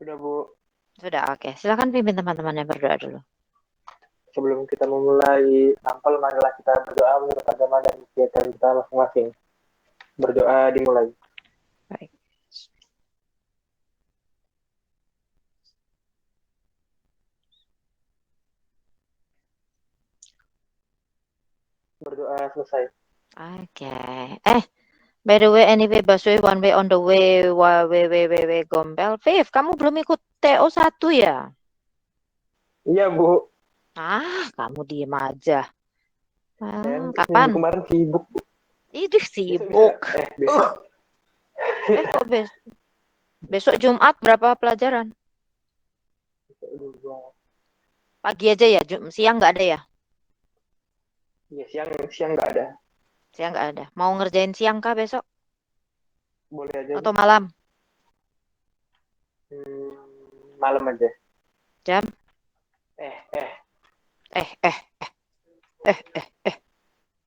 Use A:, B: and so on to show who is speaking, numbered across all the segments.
A: Sudah, Bu.
B: Sudah, oke. Silakan pimpin teman-temannya berdoa dulu.
A: Sebelum kita memulai sampel, marilah kita berdoa menurut agama dan kegiatan kita masing-masing. Berdoa dimulai.
B: Baik.
A: Berdoa selesai.
B: Oke. By the way, anyway, busway one way on the way, way, Gombel. Viv, kamu belum ikut TO1 ya?
A: Iya, Bu.
B: Kamu diem aja.
A: Minggu
B: Kapan?
A: kemarin sibuk, Bu.
B: Ini
A: Bisa.
B: sibuk.
A: Besok.
B: Kok besok Jumat berapa pelajaran? Pagi aja ya, siang nggak ada ya?
A: Iya, siang nggak ada.
B: Siang nggak ada. Mau ngerjain siang kah besok?
A: Boleh aja, Bu.
B: Atau malam?
A: Malam aja.
B: Jam?
A: Eh, eh.
B: Eh, eh, eh,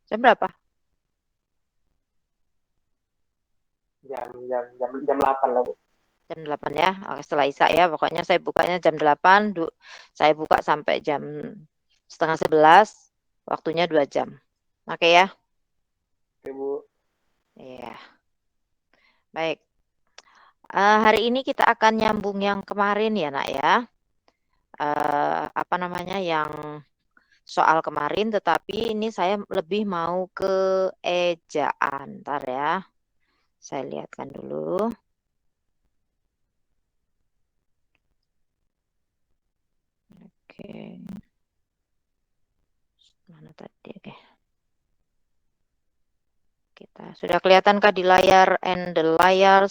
B: Jam berapa?
A: Jam 8 lah, Bu.
B: Jam 8 ya. Oke, setelah Isya ya. Pokoknya saya bukanya jam 8. Saya buka sampai jam setengah 11. Waktunya 2 jam. Oke ya?
A: Oke, Bu.
B: Iya. Baik. Hari ini kita akan nyambung yang kemarin ya, Nak ya. Apa namanya, yang soal kemarin, tetapi ini saya lebih mau ke ejaan. Ntar ya. Saya lihatkan dulu. Oke. Mana tadi? Oke. Kita sudah kelihatankah di layar and the layar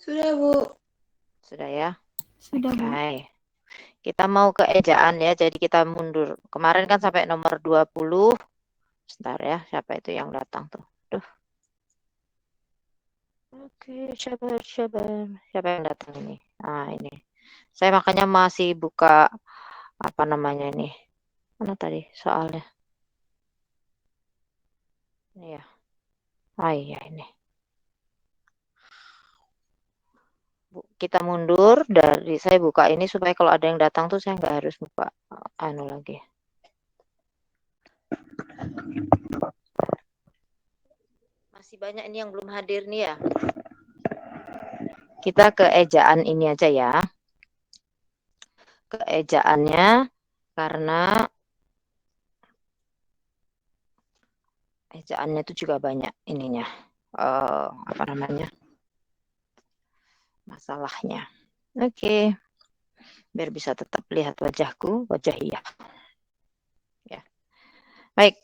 C: Sudah, Bu.
B: Sudah ya?
C: Sudah,
B: Oke.
C: Bu.
B: Kita mau ke ejaan ya, jadi kita mundur. Kemarin kan sampai nomor 20. Sebentar ya, siapa itu yang datang tuh? Duh. Oke, sabar. Siapa yang datang ini? Ini. Saya makanya masih buka apa namanya ini. Mana tadi soalnya? Ini ya. Iya ini. Kita mundur dari saya buka ini supaya kalau ada yang datang tuh saya nggak harus buka anu lagi. Masih banyak ini yang belum hadir nih ya. Kita ke ejaan ini aja ya. Ke ejaannya karena ejaannya itu juga banyak ininya. Apa namanya? Masalahnya. Oke. Biar bisa tetap lihat wajahku, wajah iya. Ya. Baik.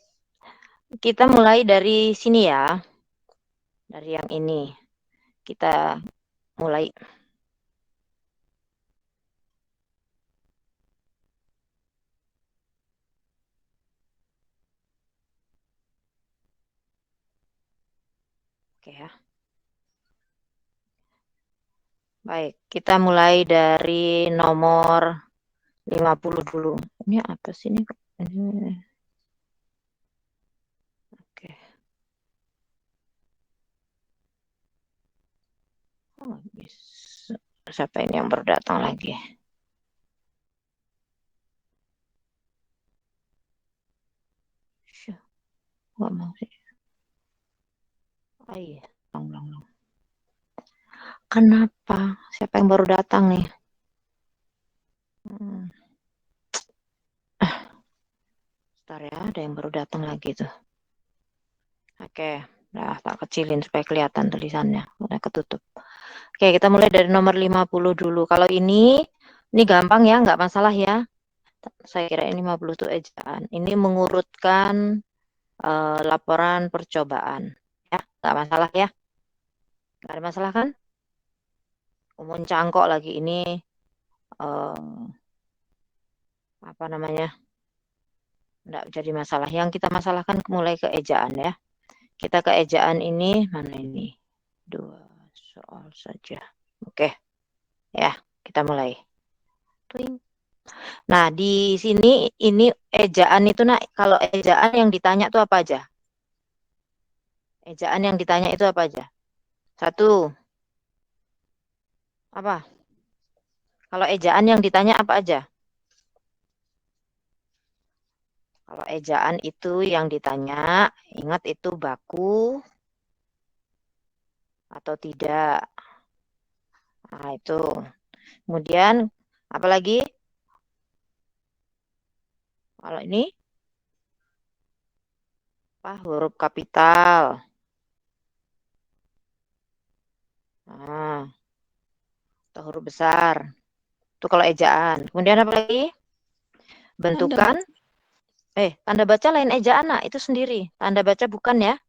B: Kita mulai dari sini ya. Dari yang ini. Kita mulai. Oke ya. Baik, kita mulai dari nomor 50 dulu. Ini apa sih ini? Oke. Bisa. Siapa ini yang baru datang lagi? Nggak mau sih. Iya, long. Kenapa? Siapa yang baru datang nih? Bentar ya, ada yang baru datang lagi tuh. Oke, nah tak kecilin supaya kelihatan tulisannya. Udah ketutup. Oke, kita mulai dari nomor 50 dulu. Kalau ini gampang ya, nggak masalah ya. Saya kira ini 50 itu ejaan. Ini mengurutkan laporan percobaan. Ya, nggak masalah ya. Nggak ada masalah kan? Umum cangkok lagi ini apa namanya? Nggak jadi masalah. Yang kita masalahkan mulai ke ejaan ya. Kita ke ejaan ini, mana ini? 2 soal saja. Oke, ya kita mulai. Nah, di sini ini ejaan itu, nah kalau ejaan yang ditanya itu apa aja? Ejaan yang ditanya itu apa aja? 1, Apa? Kalau ejaan yang ditanya apa aja? Kalau ejaan itu yang ditanya, ingat itu baku atau tidak. Nah, itu. Kemudian, apa lagi? Kalau ini, apa? Huruf kapital. Nah, atau huruf besar. Itu kalau ejaan. Kemudian apa lagi? Bentukan. Tanda baca lain ejaan, nah, itu sendiri. Tanda baca bukan ya.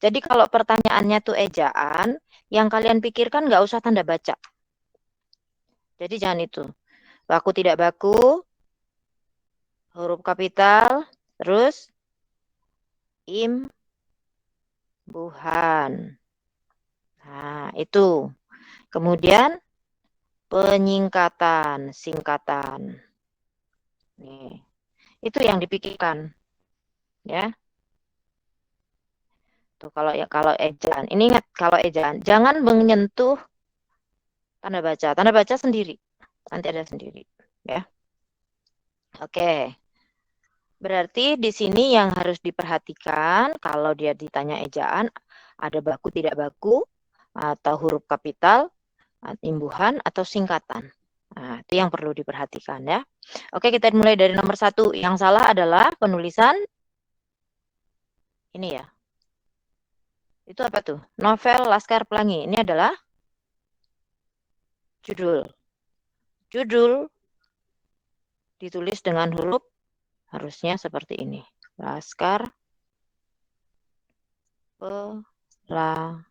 B: Jadi kalau pertanyaannya tuh ejaan, yang kalian pikirkan nggak usah tanda baca. Jadi jangan itu. Baku tidak baku, huruf kapital, terus imbuhan. Nah, itu. Kemudian penyingkatan, singkatan. Nih, itu yang dipikirkan, ya. Tuh kalau ejaan. Ini ingat kalau ejaan, jangan menyentuh tanda baca. Tanda baca sendiri. Nanti ada sendiri, ya. Oke. Berarti di sini yang harus diperhatikan kalau dia ditanya ejaan, ada baku tidak baku, atau huruf kapital, imbuhan, atau singkatan. Nah, itu yang perlu diperhatikan ya. Oke, kita mulai dari nomor 1. Yang salah adalah penulisan ini ya. Itu apa tuh? Novel Laskar Pelangi. Ini adalah judul. Judul ditulis dengan huruf harusnya seperti ini. Laskar Pelangi.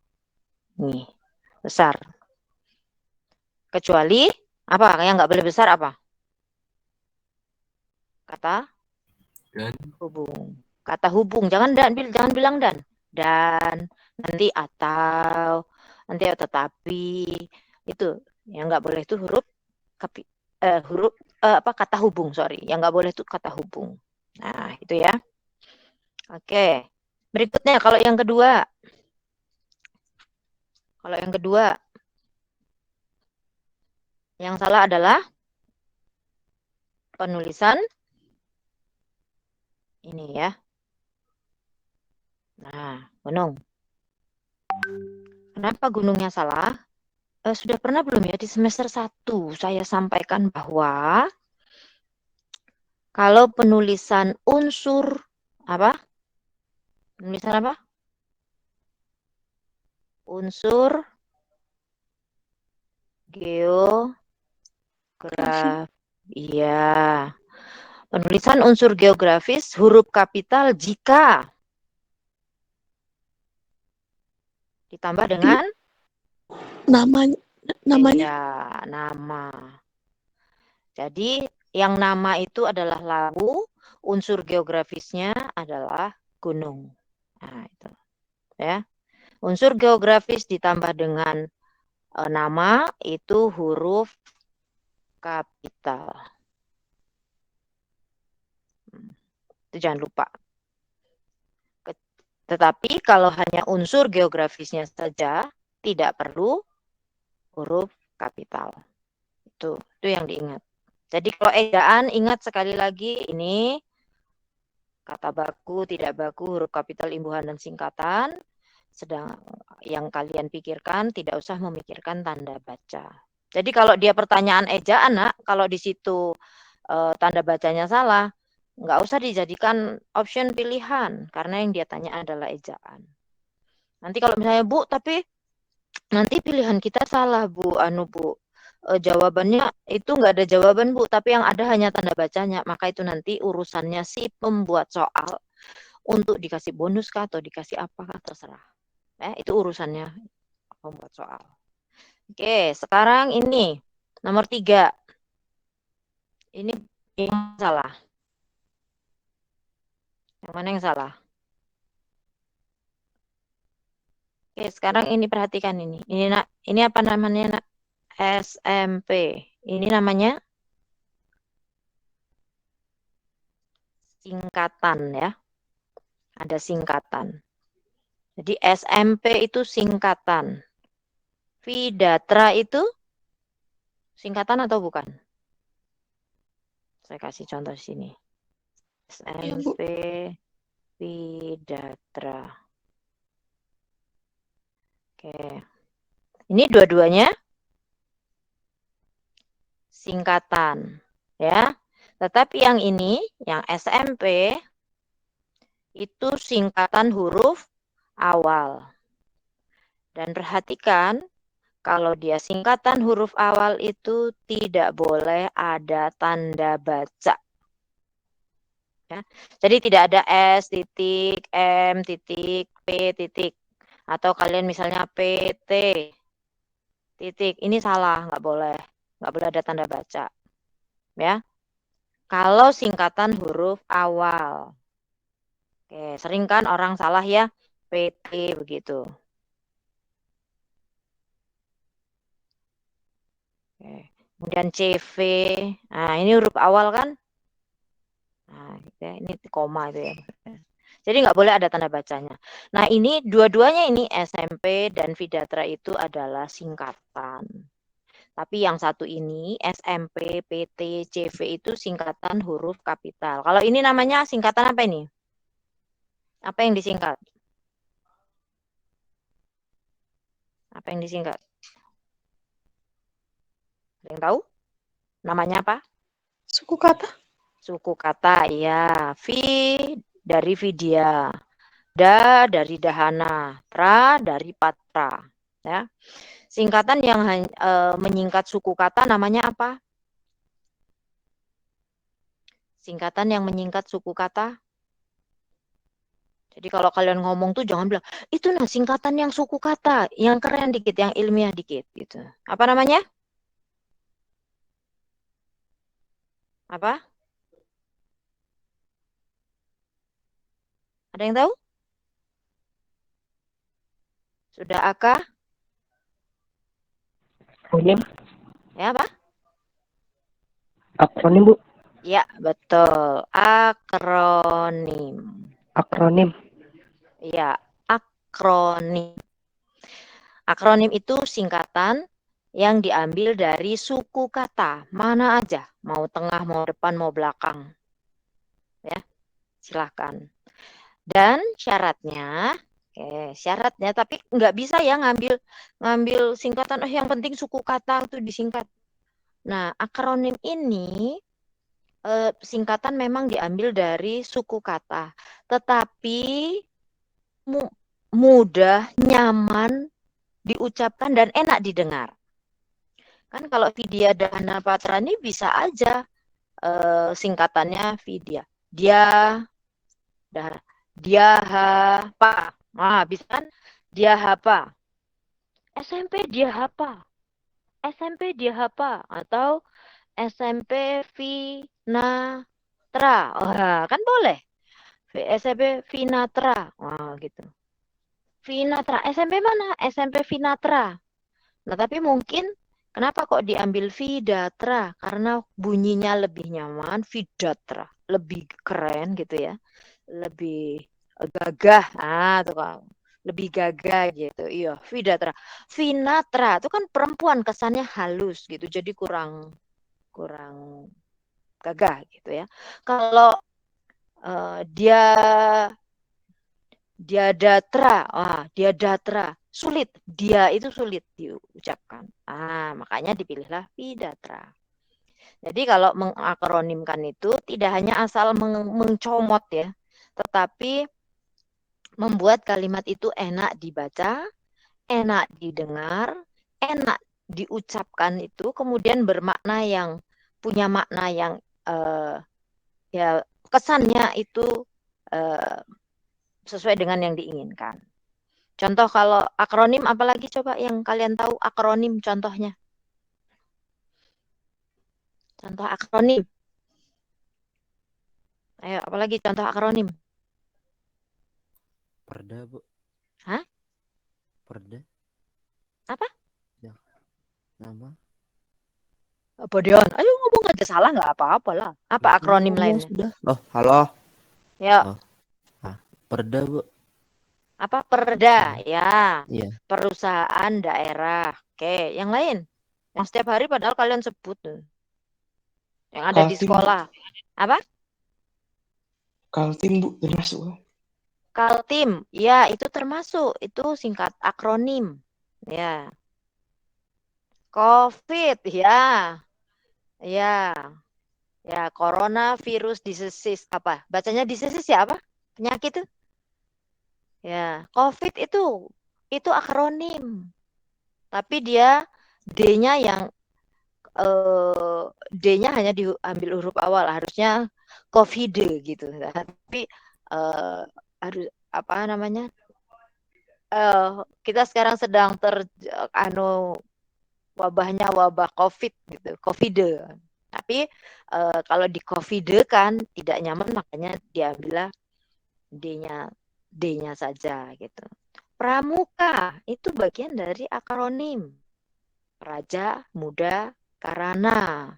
B: Besar. Kecuali apa? Yang nggak boleh besar apa? Kata
D: Dan
B: hubung. Kata hubung. Jangan bilang dan. Dan nanti atau nanti tetapi itu yang nggak boleh itu huruf kata hubung, sorry. Yang nggak boleh itu kata hubung. Nah, itu ya. Oke. Berikutnya kalau yang kedua. Kalau yang kedua yang salah adalah penulisan ini ya. Nah, gunung. Kenapa gunungnya salah? Sudah pernah belum ya di semester 1 saya sampaikan bahwa kalau penulisan unsur apa? Penulisan apa? Unsur geografis. Iya. Penulisan unsur geografis huruf kapital jika ditambah dengan
C: namanya.
B: Iya, nama. Jadi yang nama itu adalah lawu, unsur geografisnya adalah gunung. Nah, itu. Ya. Unsur geografis ditambah dengan nama itu huruf kapital. Itu jangan lupa. Tetapi kalau hanya unsur geografisnya saja, tidak perlu huruf kapital. Itu yang diingat. Jadi kalau ejaan, ingat sekali lagi ini kata baku, tidak baku, huruf kapital, imbuhan, dan singkatan. Sedang yang kalian pikirkan, tidak usah memikirkan tanda baca. Jadi kalau dia pertanyaan ejaan, nak, kalau di situ tanda bacanya salah, nggak usah dijadikan option pilihan, karena yang dia tanya adalah ejaan. Nanti kalau misalnya, Bu, tapi nanti pilihan kita salah, Bu. Jawabannya itu nggak ada jawaban, Bu, tapi yang ada hanya tanda bacanya. Maka itu nanti urusannya si pembuat soal untuk dikasih bonus kah atau dikasih apakah terserah. Itu urusannya pembuat soal. Oke, sekarang ini nomor 3. Ini yang salah. Yang mana yang salah? Oke, sekarang ini perhatikan ini. Ini apa namanya, nak? SMP. Ini namanya singkatan ya. Ada singkatan. Jadi SMP itu singkatan. Vidatra itu Singkatan atau bukan? Saya kasih contoh sini.
C: Iya, Bu.
B: SMP Vidatra. Oke. Ini dua-duanya singkatan, ya. Tetapi yang ini, yang SMP, itu singkatan huruf awal. Dan perhatikan, kalau dia singkatan huruf awal itu tidak boleh ada tanda baca. Ya. Jadi tidak ada S titik, M titik, P titik. Atau kalian misalnya PT titik. Ini salah, nggak boleh. Nggak boleh ada tanda baca. Ya. Kalau singkatan huruf awal. Oke, sering kan orang salah ya, PT begitu. Oke. Kemudian CV. Nah, ini huruf awal kan? Nah, gitu ya. Ini koma itu ya. Jadi nggak boleh ada tanda bacanya. Nah, ini dua-duanya ini SMP dan Vidatra itu adalah singkatan. Tapi yang satu ini SMP, PT, CV itu singkatan huruf kapital. Kalau ini namanya singkatan apa ini? Apa yang disingkat? Apa yang disingkat? Ada yang tahu? Namanya apa?
C: Suku kata.
B: Suku kata, ya. Vi dari Vidya. Da dari Dahana. Tra dari Patra. Ya. Singkatan yang menyingkat suku kata namanya apa? Singkatan yang menyingkat suku kata. Jadi kalau kalian ngomong tuh jangan bilang, itu nah singkatan yang suku kata. Yang keren dikit, yang ilmiah dikit. Gitu. Apa namanya? Apa? Ada yang tahu? Sudah Aka?
A: Akronim,
B: Ya apa?
A: akronim Bu,
B: Ya, betul. Akronim.
A: akronim.
B: Ya, akronim. Akronim itu singkatan yang diambil dari suku kata. Mana aja. Mau tengah, mau depan, mau belakang. Ya, silahkan. Dan syaratnya, syaratnya, tapi nggak bisa ya ngambil singkatan. Yang penting suku kata itu disingkat. Nah, akronim ini singkatan memang diambil dari suku kata, tetapi mudah, nyaman diucapkan dan enak didengar. Kan kalau Vidya Dahana Patra ini bisa aja singkatannya Vidya. Dah, dia apa? Nah, bisa kan? Dia apa? SMP dia apa? SMP dia apa? Atau SMP Vinatra. Oh, kan boleh. SMP Vinatra. Wah, gitu. Vinatra. SMP mana? SMP Vinatra. Nah, tapi mungkin kenapa kok diambil Vidatra? Karena bunyinya lebih nyaman, Vidatra. Lebih keren gitu ya. Lebih gagah. Ah, tuh Kak. Lebih gagah gitu. Iya, Vidatra. Vinatra itu kan perempuan kesannya halus gitu. Jadi kurang kurang gagah gitu ya. Kalau dia dia datra sulit, dia itu sulit diucapkan. Makanya dipilihlah Vidatra. Jadi kalau mengakronimkan itu tidak hanya asal mencomot ya, tetapi membuat kalimat itu enak dibaca, enak didengar, enak diucapkan itu, kemudian bermakna yang punya makna yang ya kesannya itu eh, sesuai dengan yang diinginkan. Contoh kalau akronim apalagi coba yang kalian tahu akronim contohnya. Contoh akronim. Ayo apalagi contoh akronim.
D: Perda, Bu.
B: Hah?
D: Perda.
B: Apa?
D: Ya. Nama.
B: Bodeon. Ayo ngomong aja salah nggak apa-apa lah. Apa
D: Ya,
B: akronim
D: ngomong
B: lainnya?
D: sudah. Oh, halo.
B: Ya.
D: Oh. Perda, Bu.
B: Apa perda? Ya.
D: Iya.
B: Perusahaan daerah. Oke, yang lain? Yang setiap hari padahal kalian sebut tuh. Yang ada di
C: Kaltim, Bu.
B: sekolah. Apa?
C: Kaltim, Bu, termasuk.
B: Kaltim. Ya, itu termasuk. Itu singkat akronim. Ya. COVID. Ya. Ya. Ya, coronavirus disease. Apa? Bacanya disease ya apa? Penyakit itu? Ya, COVID itu akronim. Tapi dia D-nya yang D-nya hanya diambil huruf awal, harusnya COVID gitu. Tapi harus apa namanya? Kita sekarang sedang wabahnya wabah COVID gitu, COVID. Tapi kalau di COVID kan tidak nyaman, makanya diambillah D-nya D-nya saja gitu. Pramuka itu bagian dari akronim. Raja, Muda, Karana.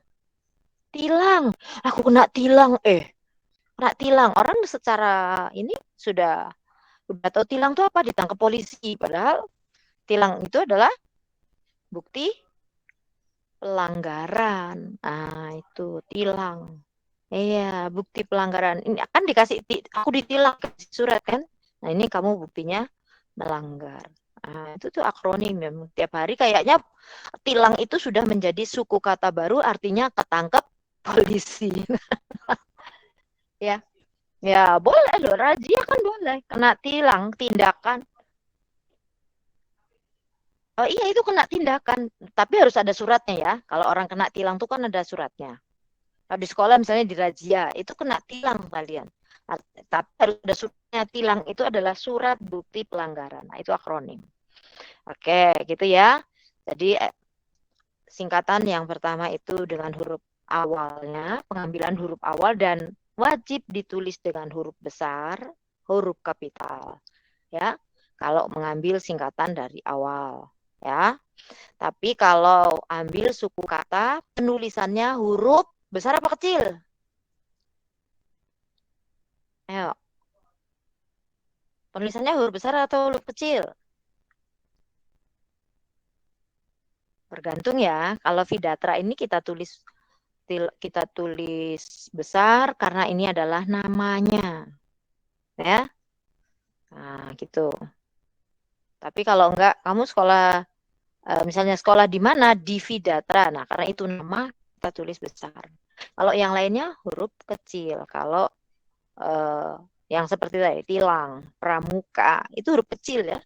B: Tilang. Aku kena tilang. Kena tilang. Orang secara ini sudah tahu tilang itu apa, ditangkap polisi. Padahal tilang itu adalah bukti pelanggaran. Nah, itu tilang. Iya, bukti pelanggaran. Ini akan dikasih aku ditilang, kasih surat kan. Nah, ini kamu buktinya melanggar. Nah, itu tuh akronim ya. Tiap hari kayaknya tilang itu sudah menjadi suku kata baru, artinya ketangkep polisi. Ya. Ya, boleh loh, razia kan boleh. Kena tilang, tindakan. Oh iya, itu kena tindakan. Tapi harus ada suratnya ya. Kalau orang kena tilang tuh kan ada suratnya. Kalau di sekolah misalnya di razia, itu kena tilang kalian. Tapi harus ada suratnya. Tilang itu adalah surat bukti pelanggaran. Nah, itu akronim. Oke, gitu ya. Jadi singkatan yang pertama itu dengan huruf awalnya, pengambilan huruf awal dan wajib ditulis dengan huruf besar, huruf kapital. Ya, kalau mengambil singkatan dari awal. Ya, tapi kalau ambil suku kata, penulisannya huruf besar apa kecil? Ayo. Penulisannya huruf besar atau huruf kecil? Bergantung ya. Kalau Vidatra ini kita tulis besar karena ini adalah namanya. Ya. Nah, gitu. Tapi kalau enggak, kamu sekolah misalnya sekolah di mana? Di Vidatra. Nah, karena itu nama kita tulis besar. Kalau yang lainnya huruf kecil. Kalau yang seperti tadi, tilang, pramuka, itu huruf kecil ya.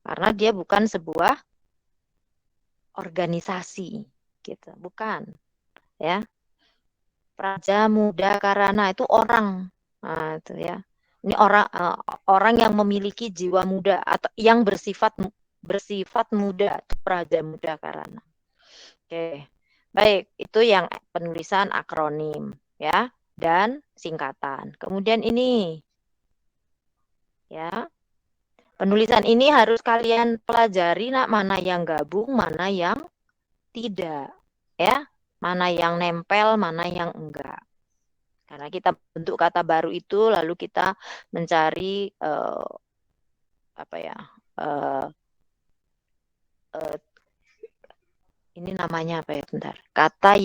B: Karena dia bukan sebuah organisasi gitu, bukan. Ya. Praja, Muda, Karana itu orang. Nah, itu ya. Ini orang yang memiliki jiwa muda atau yang bersifat muda, Praja, Muda, Karana. Oke. Baik, itu yang penulisan akronim ya dan singkatan. Kemudian ini ya. Penulisan ini harus kalian pelajari, nak, mana yang gabung, mana yang tidak, ya. Mana yang nempel, mana yang enggak. Karena kita bentuk kata baru itu, lalu kita mencari apa ya? Ini namanya apa ya? Bentar. Kata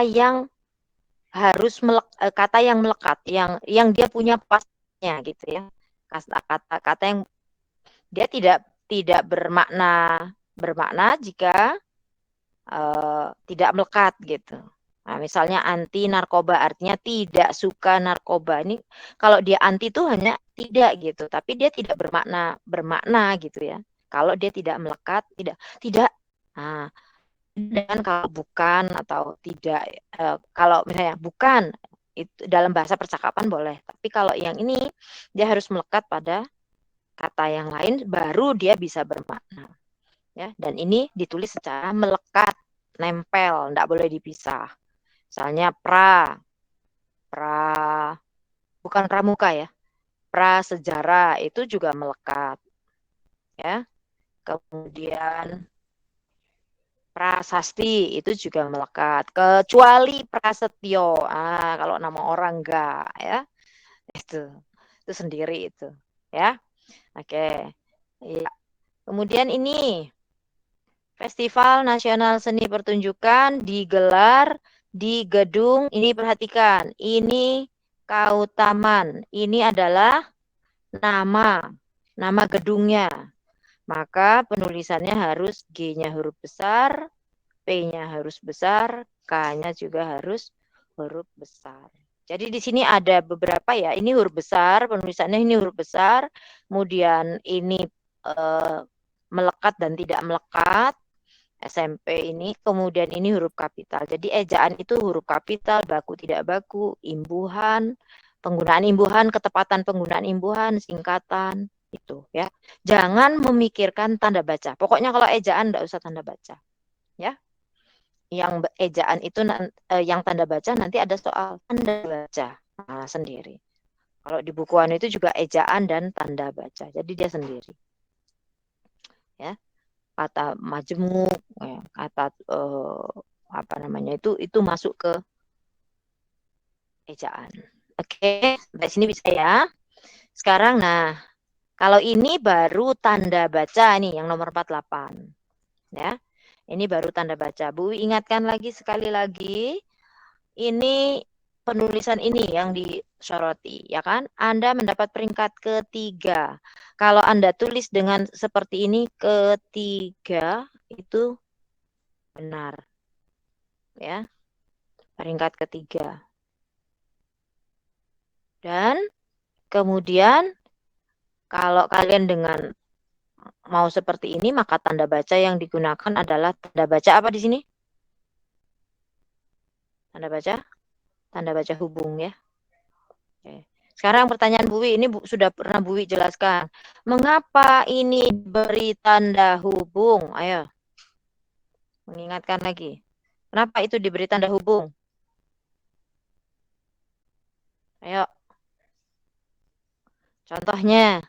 B: yang harus kata yang melekat, yang dia punya pasnya gitu ya. Kata yang dia tidak bermakna jika tidak melekat gitu. Nah, misalnya anti narkoba artinya tidak suka narkoba. Ini kalau dia anti itu hanya tidak gitu, tapi dia tidak bermakna gitu ya. Kalau dia tidak melekat, tidak. Nah, dan kalau bukan atau tidak, kalau misalnya bukan itu dalam bahasa percakapan boleh, tapi kalau yang ini dia harus melekat pada kata yang lain baru dia bisa bermakna. Ya, dan ini ditulis secara melekat, nempel, tidak boleh dipisah. Misalnya bukan pramuka ya, prasejarah itu juga melekat. Ya, kemudian prasasti itu juga melekat, kecuali prasetyo. Kalau nama orang enggak ya, itu sendiri itu, ya. Oke, ya. Kemudian ini Festival Nasional Seni Pertunjukan digelar di gedung, ini perhatikan, ini Kautaman. Ini adalah nama gedungnya. Maka penulisannya harus G-nya huruf besar, P-nya harus besar, K-nya juga harus huruf besar. Jadi di sini ada beberapa ya, ini huruf besar, penulisannya ini huruf besar, kemudian ini melekat dan tidak melekat, SMP ini, kemudian ini huruf kapital. Jadi ejaan itu huruf kapital, baku tidak baku, imbuhan, penggunaan imbuhan, ketepatan penggunaan imbuhan, singkatan, itu ya. Jangan memikirkan tanda baca. Pokoknya kalau ejaan enggak usah tanda baca. Ya. Yang ejaan itu yang tanda baca nanti ada soal tanda baca sendiri. Kalau di bukuan itu juga ejaan dan tanda baca. Jadi dia sendiri. Ya. Kata majemuk, kata apa namanya itu masuk ke ejaan. Oke, sampai sini bisa ya. Sekarang nah, kalau ini baru tanda baca nih yang nomor 48. Ya. Ini baru tanda baca. Bu ingatkan lagi sekali lagi, ini penulisan ini yang disoroti, ya kan? Anda mendapat peringkat ketiga. Kalau Anda tulis dengan seperti ini, ketiga, itu benar. Ya, peringkat ketiga. Dan kemudian kalau kalian dengan mau seperti ini, maka tanda baca yang digunakan adalah tanda baca apa di sini? Tanda baca hubung ya. Oke. Sekarang pertanyaan Bu Wi, ini sudah pernah Bu Wi jelaskan. Mengapa ini beri tanda hubung? Ayo. Mengingatkan lagi. Kenapa itu diberi tanda hubung? Ayo. Contohnya.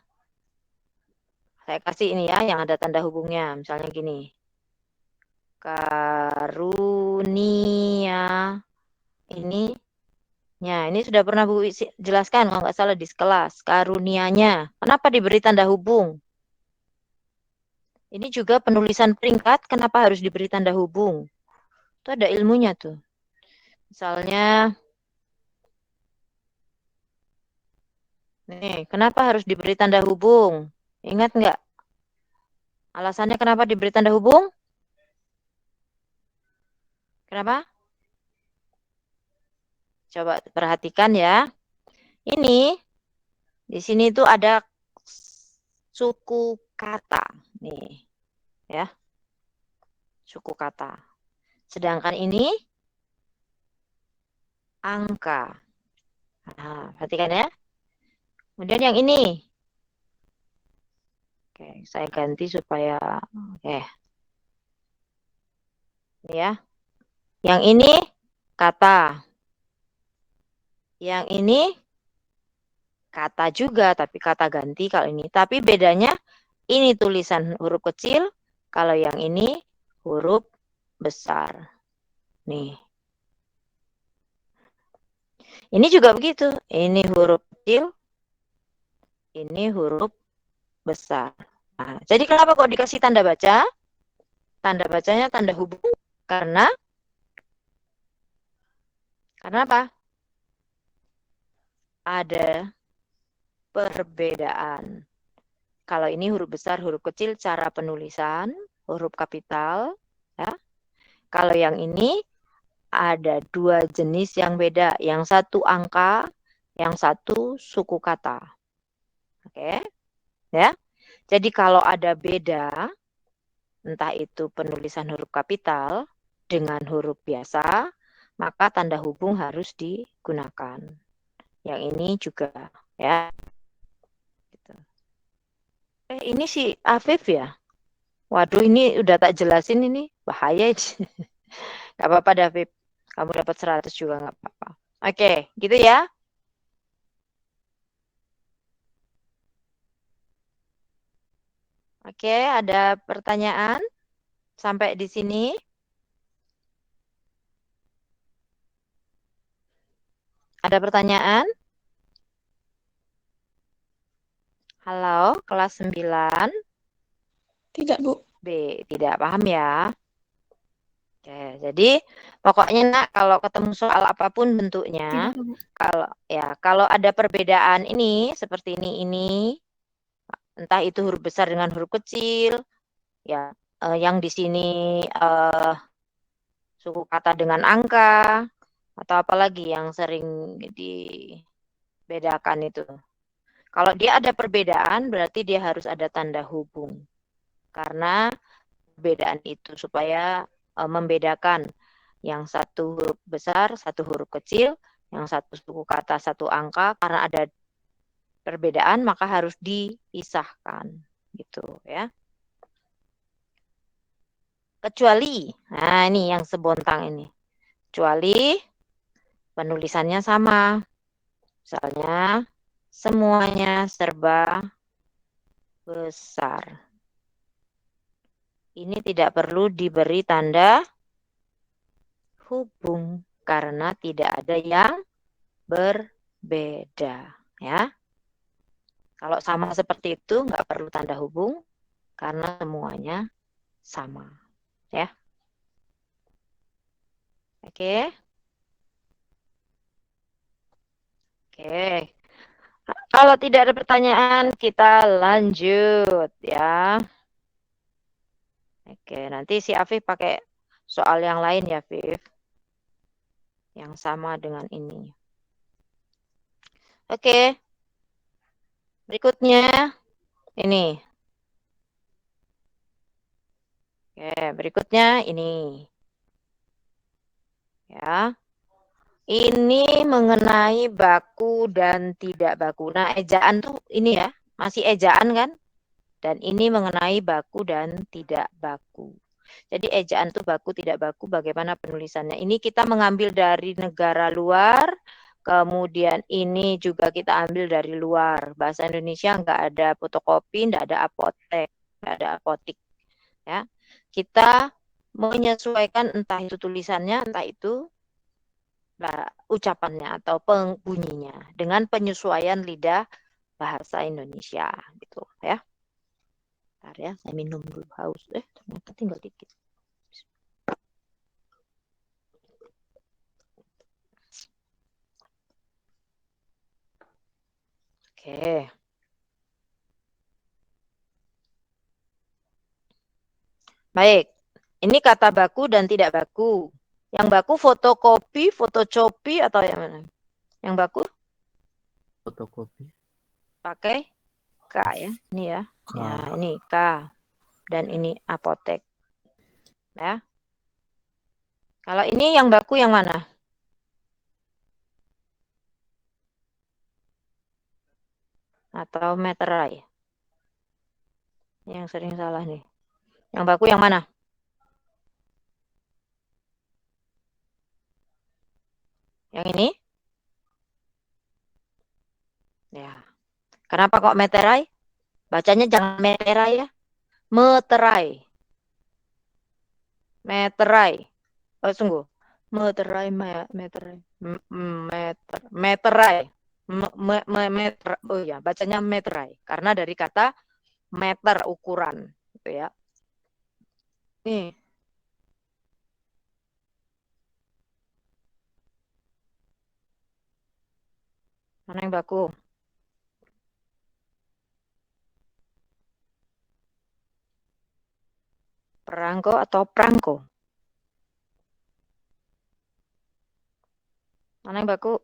B: Saya kasih ini ya, yang ada tanda hubungnya. Misalnya gini. Karunia. Ini sudah pernah Bu jelaskan kalau nggak salah di kelas. Karunianya. Kenapa diberi tanda hubung? Ini juga penulisan peringkat, kenapa harus diberi tanda hubung? Itu ada ilmunya tuh. Misalnya, nih, kenapa harus diberi tanda hubung? Ingat nggak? Alasannya kenapa diberi tanda hubung? Kenapa? Coba perhatikan ya. Ini, di sini tuh ada suku kata. Nih, ya. Suku kata. Sedangkan ini angka. Nah, perhatikan ya. Kemudian yang ini. Oke, saya ganti supaya oke. Ini ya. Yang ini kata. Yang ini kata juga, tapi kata ganti kalau ini. Tapi bedanya ini tulisan huruf kecil, kalau yang ini huruf besar. Nih. Ini juga begitu. Ini huruf kecil, ini huruf besar. Nah, jadi kenapa kok dikasih tanda baca? Tanda bacanya tanda hubung karena apa? Ada perbedaan. Kalau ini huruf besar, huruf kecil, cara penulisan, huruf kapital. Ya. Kalau yang ini ada dua jenis yang beda. Yang satu angka, yang satu suku kata. Oke. Ya. Jadi kalau ada beda, entah itu penulisan huruf kapital dengan huruf biasa, maka tanda hubung harus digunakan. Yang ini juga ya. Gitu. Ini si Afif ya? Waduh, ini udah tak jelasin ini. Bahaya ini. Gak apa-apa, Afif. Kamu dapat 100 juga gak apa-apa. Oke, gitu ya. Oke, ada pertanyaan sampai di sini? Ada pertanyaan? Halo, kelas 9.
C: Tidak, Bu.
B: B. Tidak paham ya? Oke, jadi pokoknya nak kalau ketemu soal apapun bentuknya,
C: Gimana, Bu?
B: kalau ada perbedaan ini seperti ini, entah itu huruf besar dengan huruf kecil, ya yang di sini suku kata dengan angka atau apalagi yang sering dibedakan itu. Kalau dia ada perbedaan berarti dia harus ada tanda hubung. Karena perbedaan itu supaya membedakan yang satu huruf besar, satu huruf kecil, yang satu suku kata, satu angka, karena ada perbedaan maka harus dipisahkan gitu ya. Kecuali, nah ini yang sebontang ini. Kecuali penulisannya sama. Misalnya semuanya serba besar. Ini tidak perlu diberi tanda hubung karena tidak ada yang berbeda ya. Kalau sama seperti itu nggak perlu tanda hubung karena semuanya sama ya. Oke. Oke. Kalau tidak ada pertanyaan kita lanjut ya. Oke, nanti si Afif pakai soal yang lain ya, Afif. Yang sama dengan ini. Oke. Berikutnya ini. Oke, berikutnya ini. Ya. Ini mengenai baku dan tidak baku. Nah, ejaan tuh ini ya, masih ejaan kan? Dan ini mengenai baku dan tidak baku. Jadi ejaan tuh baku tidak baku bagaimana penulisannya. Ini kita mengambil dari negara luar, kemudian ini juga kita ambil dari luar. Bahasa Indonesia nggak ada fotokopi, nggak ada apotek, nggak ada apotik. Ya, kita menyesuaikan entah itu tulisannya, entah itu ucapannya atau bunyinya dengan penyesuaian lidah bahasa Indonesia gitu ya. Bentar ya, saya minum dulu haus. Ternyata tinggal dikit. Oke. Baik. Ini kata baku dan tidak baku. Yang baku fotokopi, fotocopi atau yang mana? Yang baku
D: Fotokopi.
B: pakai K ya. Ini ya.
D: K.
B: Ya, ini K. Dan ini apotek. Ya. Kalau ini yang baku yang mana? Atau meterai? Yang sering salah nih. Yang baku yang mana? Yang ini? Ya. Kenapa kok meterai? Bacanya jangan meterai ya. Meterai. Meterai. Oh, sungguh. Meterai, meterai. Meterai. Meter. Oh ya, bacanya meterai. Karena dari kata meter ukuran, gitu ya. Nih. Mana yang baku? Perangko atau prangko? Mana yang baku?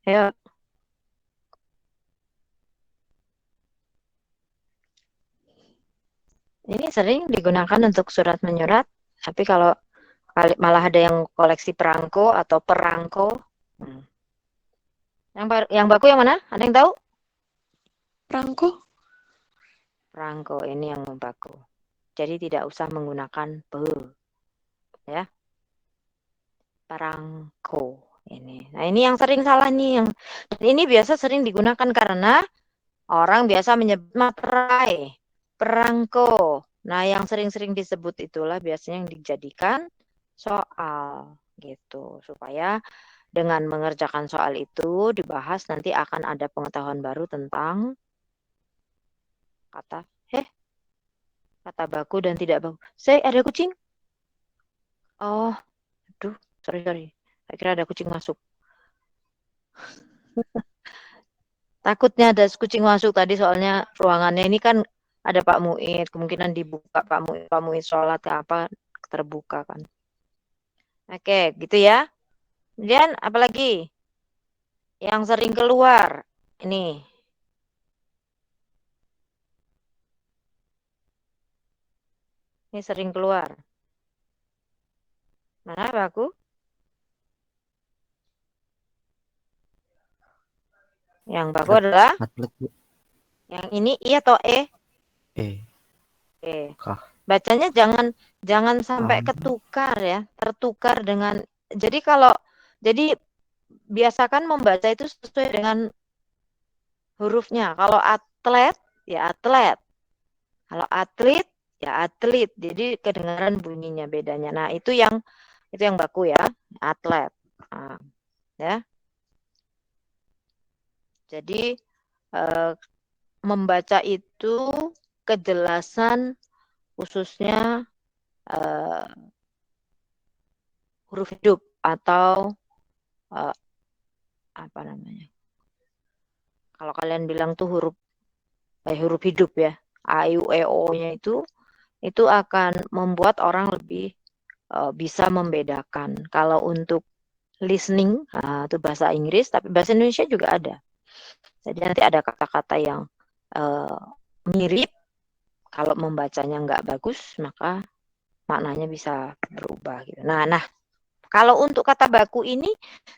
B: Ya. Ini sering digunakan untuk surat menyurat, tapi kalau malah ada yang koleksi perangko atau perangko. Yang baku yang mana? Ada yang tahu?
C: Perangko.
B: Perangko ini yang baku. Jadi tidak usah menggunakan be. Ya. Perangko ini. Nah, ini yang sering salah nih yang ini biasa sering digunakan karena orang biasa menyebut materai, perangko. Nah, yang sering-sering disebut itulah biasanya yang dijadikan soal gitu supaya dengan mengerjakan soal itu dibahas nanti akan ada pengetahuan baru tentang kata Kata baku dan tidak baku. Saya ada kucing. Oh, aduh, sorry. Saya kira ada kucing masuk. Takutnya ada kucing masuk tadi soalnya ruangannya ini kan ada Pak Muid, kemungkinan dibuka Pak Muid sholat apa terbuka kan. Oke, gitu ya. Kemudian apalagi yang sering keluar ini. Ini sering keluar. Mana baku? Yang baku adalah
D: atlet Bu.
B: yang ini I atau E?
D: E. Kah.
B: Bacanya jangan sampai ketukar ya, tertukar dengan. Jadi biasakan membaca itu sesuai dengan hurufnya. Kalau atlet ya atlet. Kalau atlet ya atlet. Jadi kedengaran bunyinya bedanya. Nah, itu yang baku ya, atlet. Nah, ya. Jadi membaca itu kejelasan khususnya huruf hidup atau apa namanya? Kalau kalian bilang tuh huruf hidup ya, A, I, U, E, O-nya itu akan membuat orang lebih bisa membedakan. Kalau untuk listening, itu bahasa Inggris, tapi bahasa Indonesia juga ada. Jadi nanti ada kata-kata yang mirip, kalau membacanya nggak bagus, maka maknanya bisa berubah. Gitu. Nah, kalau untuk kata baku ini,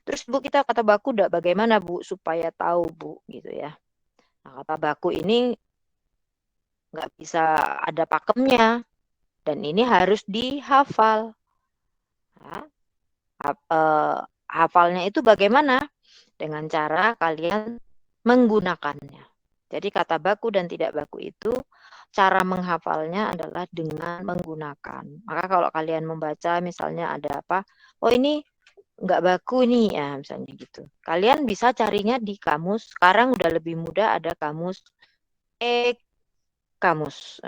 B: terus Bu kita kata baku bagaimana Bu supaya tahu Bu gitu ya. Nah, kata baku ini nggak bisa ada pakemnya dan ini harus dihafal. Nah, hafalnya itu bagaimana? Dengan cara kalian menggunakannya. Jadi kata baku dan tidak baku itu cara menghafalnya adalah dengan menggunakan. Maka kalau kalian membaca misalnya ada apa? Oh ini nggak baku nih ya misalnya gitu. Kalian bisa carinya di kamus. Sekarang udah lebih mudah ada kamus kamus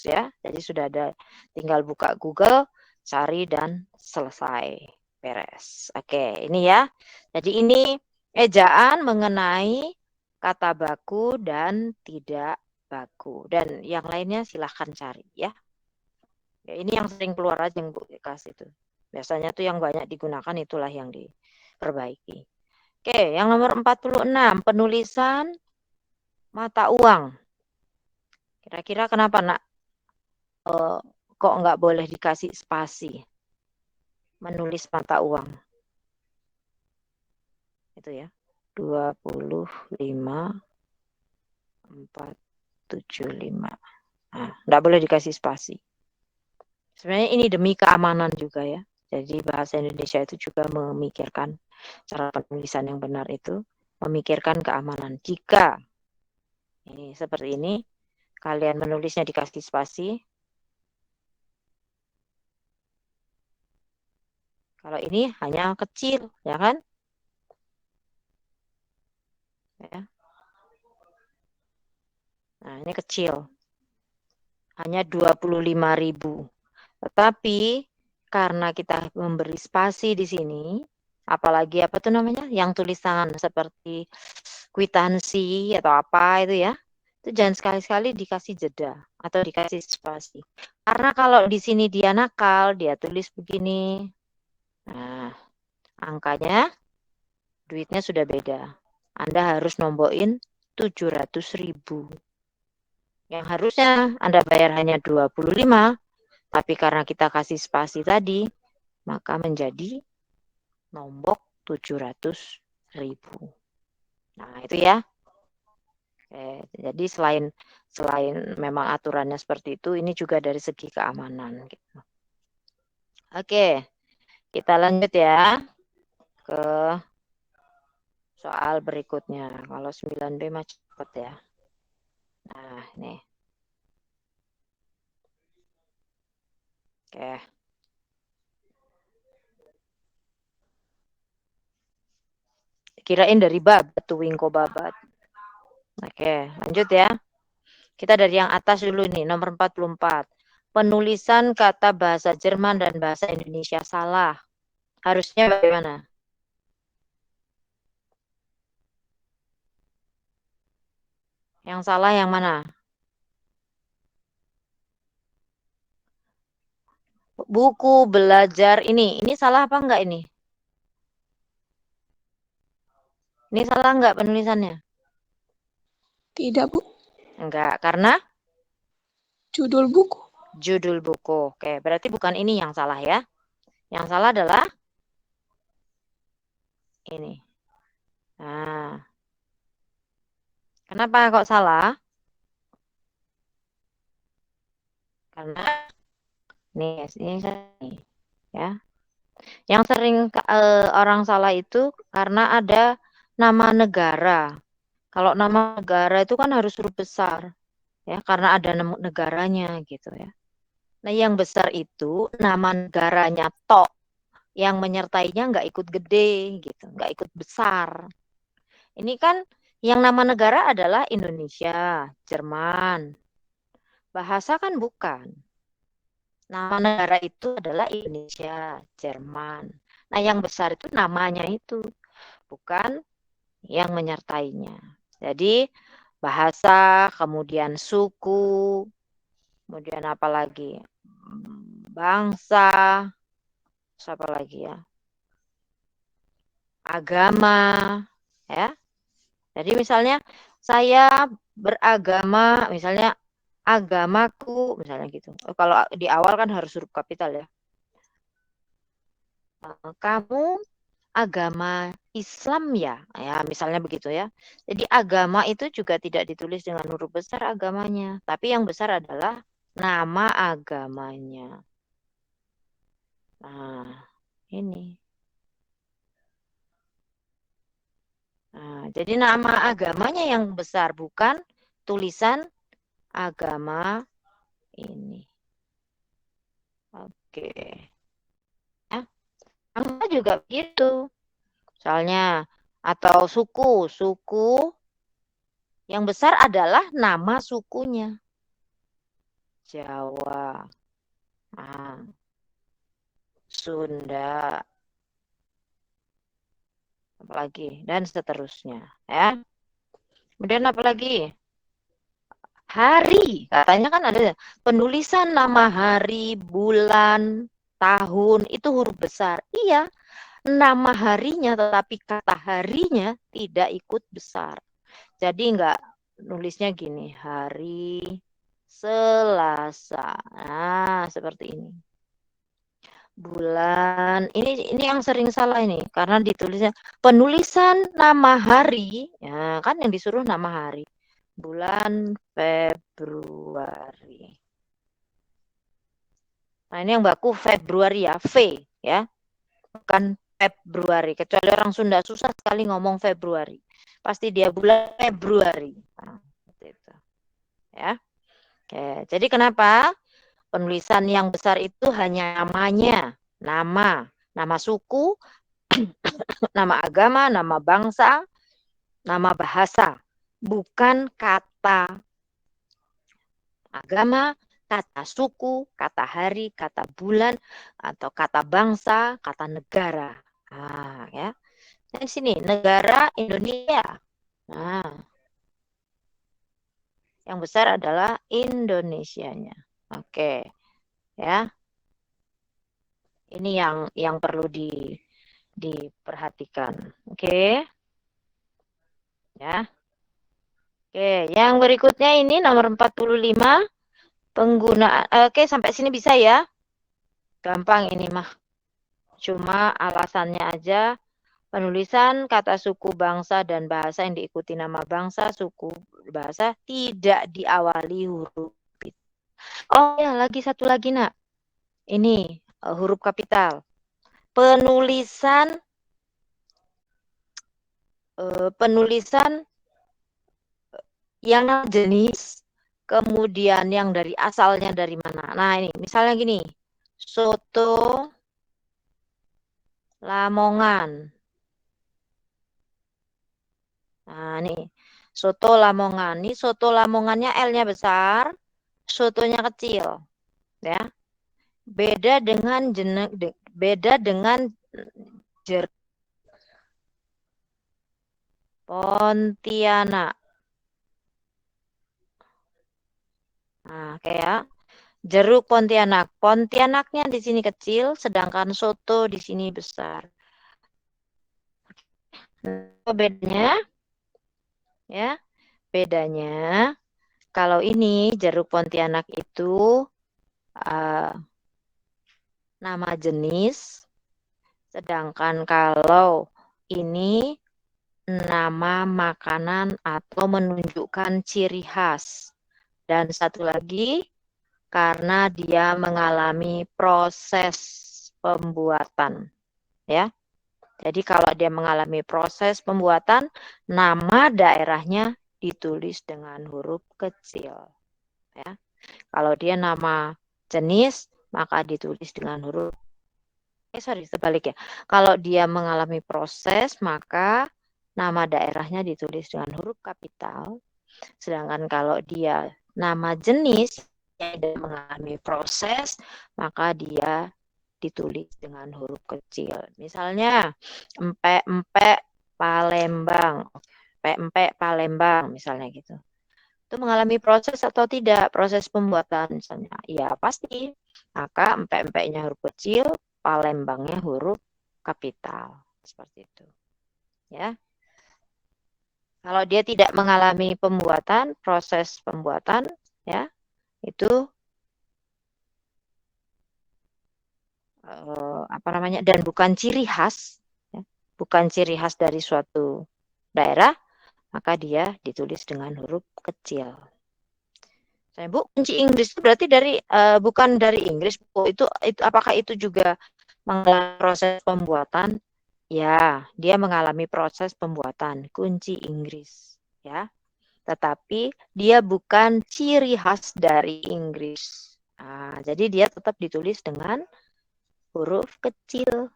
B: ya. Jadi sudah ada, tinggal buka Google, cari dan selesai, beres. Oke, ini ya. Jadi ini ejaan mengenai kata baku dan tidak baku. Dan yang lainnya silahkan cari ya. Ya, ini yang sering keluar aja yang Bu kasih itu. Biasanya tuh yang banyak digunakan itulah yang diperbaiki. Oke, yang nomor 46, penulisan mata uang. Kira-kira kenapa nak kok nggak boleh dikasih spasi menulis mata uang? Itu ya. 25, 475. Nah, nggak boleh dikasih spasi. Sebenarnya ini demi keamanan juga ya. Jadi bahasa Indonesia itu juga memikirkan cara penulisan yang benar itu, memikirkan keamanan. Jika ini seperti ini, kalian menulisnya dikasih spasi. Kalau ini hanya kecil, ya kan? Ya. Nah, ini kecil. Hanya 25.000. Tetapi karena kita memberi spasi di sini, apalagi apa tuh namanya, yang tulisan seperti kwitansi atau apa itu ya, itu jangan sekali-sekali dikasih jeda atau dikasih spasi. Karena kalau di sini dia nakal, dia tulis begini, nah angkanya, duitnya sudah beda. Anda harus nombokin 700.000. Yang harusnya Anda bayar hanya 25, tapi karena kita kasih spasi tadi, maka menjadi nombok 700.000. Nah, itu ya. Oke, jadi selain memang aturannya seperti itu, ini juga dari segi keamanan. Gitu. Oke, kita lanjut ya ke soal berikutnya. Kalau 9B mah cepat ya. Nah, ini. Oke. Kirain dari babat tuh wingko babat. Oke, lanjut ya. Kita dari yang atas dulu nih, nomor 44. Penulisan kata bahasa Jerman dan bahasa Indonesia salah. Harusnya bagaimana? Yang salah yang mana? Buku belajar ini salah apa enggak ini? Ini salah enggak penulisannya?
C: Tidak, Bu.
B: Enggak, karena
C: Judul buku.
B: judul buku. Oke, berarti bukan ini yang salah ya. Yang salah adalah ini. Nah, kenapa kok salah? Karena ini ya. Yang sering orang salah itu karena ada nama negara. Kalau nama negara itu kan harus huruf besar ya, karena ada negaranya gitu ya. Nah, yang besar itu nama negaranya tok, yang menyertainya nggak ikut gede gitu, nggak ikut besar. Ini kan yang nama negara adalah Indonesia, Jerman. Bahasa kan bukan. Nama negara itu adalah Indonesia, Jerman. Nah, yang besar itu namanya itu, bukan yang menyertainya. Jadi, bahasa, kemudian suku, kemudian apa lagi? Bangsa, siapa lagi ya? Agama, ya. Jadi misalnya saya beragama, misalnya agamaku, misalnya gitu. Kalau di awal kan harus huruf kapital ya. Kamu agama Islam ya, ya misalnya begitu ya. Jadi agama itu juga tidak ditulis dengan huruf besar agamanya, tapi yang besar adalah nama agamanya. Nah, ini. Nah, jadi nama agamanya yang besar, bukan tulisan agama ini. Oke. Ya, sama juga begitu. Misalnya, atau suku. Suku yang besar adalah nama sukunya. Jawa, Sunda, apalagi, dan seterusnya. Ya. Kemudian apalagi? Hari, katanya kan ada penulisan nama hari, bulan, tahun, itu huruf besar. Iya, nama harinya, tetapi kata harinya tidak ikut besar. Jadi enggak nulisnya gini, hari Selasa. Nah, seperti ini. Bulan, ini yang sering salah ini, karena ditulisnya penulisan nama hari, ya kan yang disuruh nama hari. Bulan Februari. Nah, ini yang baku Februari ya, V ya. Bukan Februari. Kecuali orang Sunda susah sekali ngomong Februari. Pasti dia bulan Februari. Nah, itu. Ya. Oke, jadi kenapa penulisan yang besar itu hanya namanya, nama suku, nama agama, nama bangsa, nama bahasa, bukan kata agama, kata suku, kata hari, kata bulan, atau kata bangsa, kata negara. Nah, ya. Di sini negara Indonesia. Nah, yang besar adalah Indonesianya. Oke, ya. Ini yang perlu diperhatikan. Oke. Ya. Oke, yang berikutnya ini nomor 45. Penggunaan, oke sampai sini bisa ya. Gampang ini mah. Cuma alasannya aja penulisan kata suku, bangsa, dan bahasa yang diikuti nama bangsa, suku, bahasa tidak diawali huruf. Oh ya, lagi satu lagi nak. Ini huruf kapital. Penulisan yang jenis, kemudian yang dari asalnya dari mana. Nah ini misalnya gini, soto Lamongan. Nah, nih. Soto Lamongan. Ini soto Lamongannya L-nya besar, sotonya kecil, ya. Beda dengan jeruk Pontianak. Nah, kayak jeruk Pontianak. Pontianaknya di sini kecil, sedangkan soto di sini besar. Apa bedanya? Ya, bedanya kalau ini jeruk Pontianak itu nama jenis, sedangkan kalau ini nama makanan atau menunjukkan ciri khas. Dan satu lagi, karena dia mengalami proses pembuatan. Ya. Jadi kalau dia mengalami proses pembuatan, nama daerahnya ditulis dengan huruf kecil. Ya. Kalau dia nama jenis, maka ditulis dengan huruf sebalik ya. Kalau dia mengalami proses, maka nama daerahnya ditulis dengan huruf kapital. Sedangkan kalau dia nama jenis yang tidak mengalami proses, maka dia ditulis dengan huruf kecil. Misalnya, empek-empek Palembang. Empek-empek Palembang, misalnya gitu. Itu mengalami proses atau tidak? Proses pembuatan misalnya. Ya, pasti. Maka empek-empeknya huruf kecil, Palembangnya huruf kapital. Seperti itu. Ya. Kalau dia tidak mengalami pembuatan, proses pembuatan, ya, itu dan bukan ciri khas, ya, bukan ciri khas dari suatu daerah, maka dia ditulis dengan huruf kecil. Saya, Bu, kunci Inggris itu berarti bukan dari Inggris, Bu. Itu apakah itu juga mengalami proses pembuatan? Ya, dia mengalami proses pembuatan kunci Inggris, ya. Tetapi dia bukan ciri khas dari Inggris. Nah, jadi dia tetap ditulis dengan huruf kecil,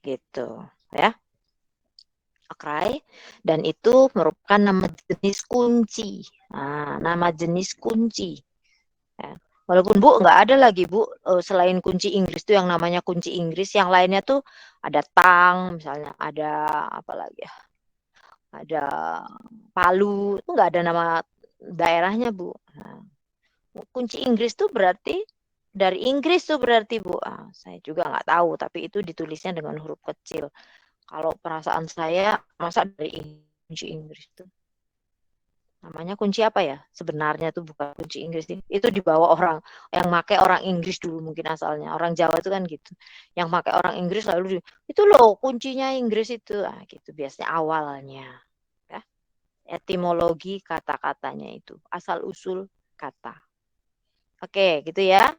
B: gitu, ya. Oke, dan itu merupakan nama jenis kunci. Nah, nama jenis kunci. Ya. Walaupun Bu nggak ada lagi Bu selain kunci Inggris itu yang namanya kunci Inggris, yang lainnya tuh ada tang, misalnya ada apa lagi ya? Ada Palu, itu nggak ada nama daerahnya Bu. Nah, kunci Inggris tuh berarti dari Inggris tuh berarti Bu. Saya juga nggak tahu, tapi itu ditulisnya dengan huruf kecil. Kalau perasaan saya, masa dari kunci Inggris tuh namanya kunci apa ya? Sebenarnya tuh bukan kunci Inggris. Itu dibawa orang yang pakai orang Inggris dulu mungkin asalnya. Orang Jawa itu kan gitu. Yang pakai orang Inggris lalu itu loh kuncinya Inggris itu. Gitu biasanya awalnya. Ya. Etimologi kata-katanya itu. Asal usul kata. Oke, gitu ya.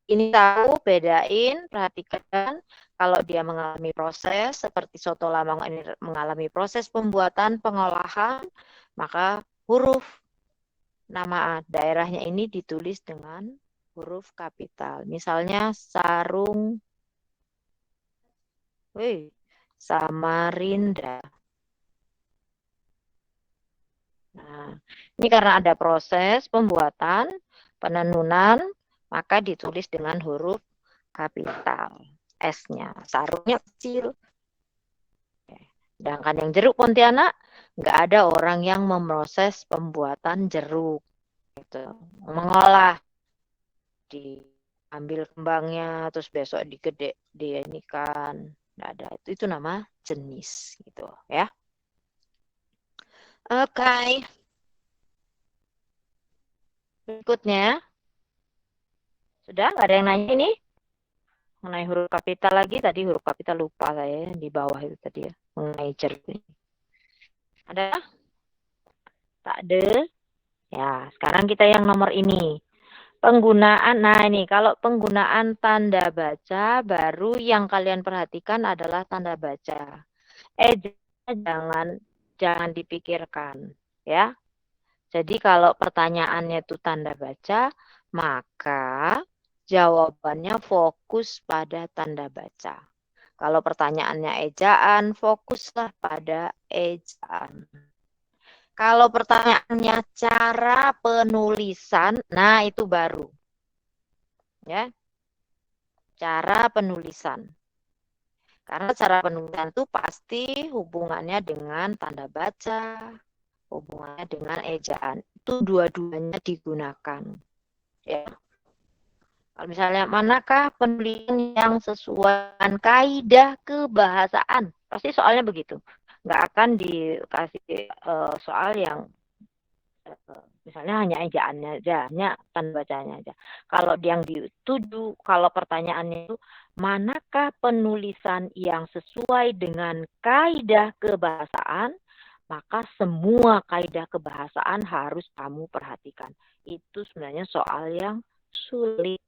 B: Ini tahu, bedain, perhatikan kalau dia mengalami proses seperti soto Lamongan ini mengalami proses pembuatan, pengolahan, maka huruf nama daerahnya ini ditulis dengan huruf kapital. Misalnya Sarung, Samarinda. Nah, ini karena ada proses pembuatan, penenunan, maka ditulis dengan huruf kapital. S-nya, sarungnya kecil. Sedangkan yang jeruk Pontianak, nggak ada orang yang memproses pembuatan jeruk. Gitu. Mengolah, diambil kembangnya, terus besok diinikan. Nggak ada. Itu nama jenis. Gitu ya. Oke. Berikutnya. Sudah, nggak ada yang nanya ini? Mengenai huruf kapital lagi, tadi huruf kapital lupa saya di bawah itu tadi ya. Mengenai jeruk ini. Ada? Tak ada? Ya, sekarang kita yang nomor ini. Penggunaan, nah ini kalau penggunaan tanda baca baru yang kalian perhatikan adalah tanda baca. Jangan dipikirkan, ya. Jadi kalau pertanyaannya itu tanda baca, maka jawabannya fokus pada tanda baca. Kalau pertanyaannya ejaan, fokuslah pada ejaan. Kalau pertanyaannya cara penulisan, nah itu baru. Ya. Cara penulisan. Karena cara penulisan itu pasti hubungannya dengan tanda baca, hubungannya dengan ejaan. Itu dua-duanya digunakan. Ya. Kalau misalnya manakah penulisan yang sesuai dengan kaidah kebahasaan? Pasti soalnya begitu. Nggak akan dikasih soal yang misalnya hanya ejaannya aja, hanya tanda bacanya aja. Kalau yang dituju, kalau pertanyaannya itu manakah penulisan yang sesuai dengan kaidah kebahasaan, maka semua kaidah kebahasaan harus kamu perhatikan. Itu sebenarnya soal yang sulit.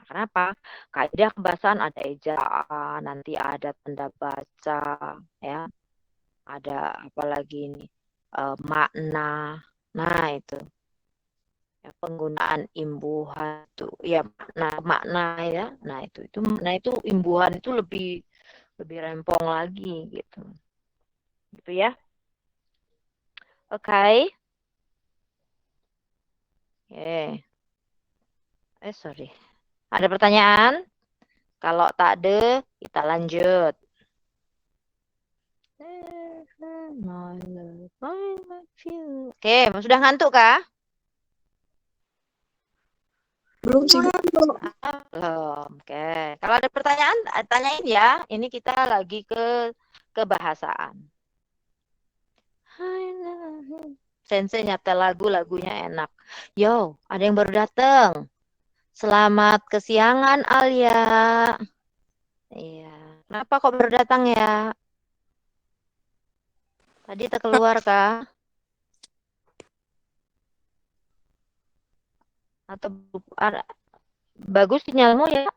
B: Nah, kenapa? Kaidah kebahasaan ada ejaan, nanti ada tanda baca, ya, ada apa lagi ini, makna. Nah itu. Ya, penggunaan imbuhan itu ya makna ya. Nah itu imbuhan itu lebih rempong lagi gitu. Gitu ya. Oke. Sorry. Ada pertanyaan? Kalau tak ada, kita lanjut. Oke, sudah ngantuk kah?
C: Belum sih, Bu.
B: Belum. Oke. Kalau ada pertanyaan, tanyain ya. Ini kita lagi ke kebahasaan. Sensei nyatel lagunya enak. Yo, ada yang baru datang. Selamat kesiangan Alia. Iya. Kenapa kok baru datang ya? Tadi keluar kah? Atau bagus sinyalmu ya?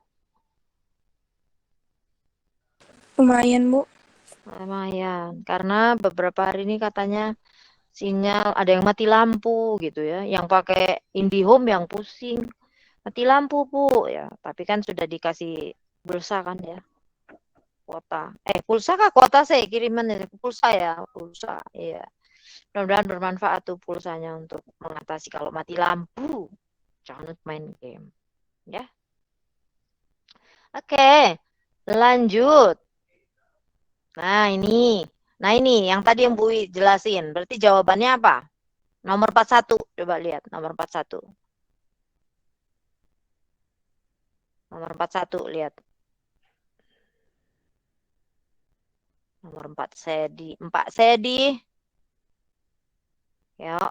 C: Lumayan, Bu.
B: Lumayan. Karena beberapa hari ini katanya sinyal ada yang mati lampu gitu ya. Yang pakai IndiHome yang pusing. Mati lampu, Bu. Ya, tapi kan sudah dikasih pulsa kan ya. Kuota. Pulsa kah kuota sih kiriman pulsa ya, pulsa. Iya. Mudah-mudahan bermanfaat tuh pulsanya untuk mengatasi kalau mati lampu. Jangan main game. Ya. Oke. Lanjut. Nah, ini yang tadi yang Bu jelasin. Berarti jawabannya apa? Nomor 41. Coba lihat nomor 41. Nomor 41 lihat. Nomor 4 Sedi. 4 Sedi. Ya.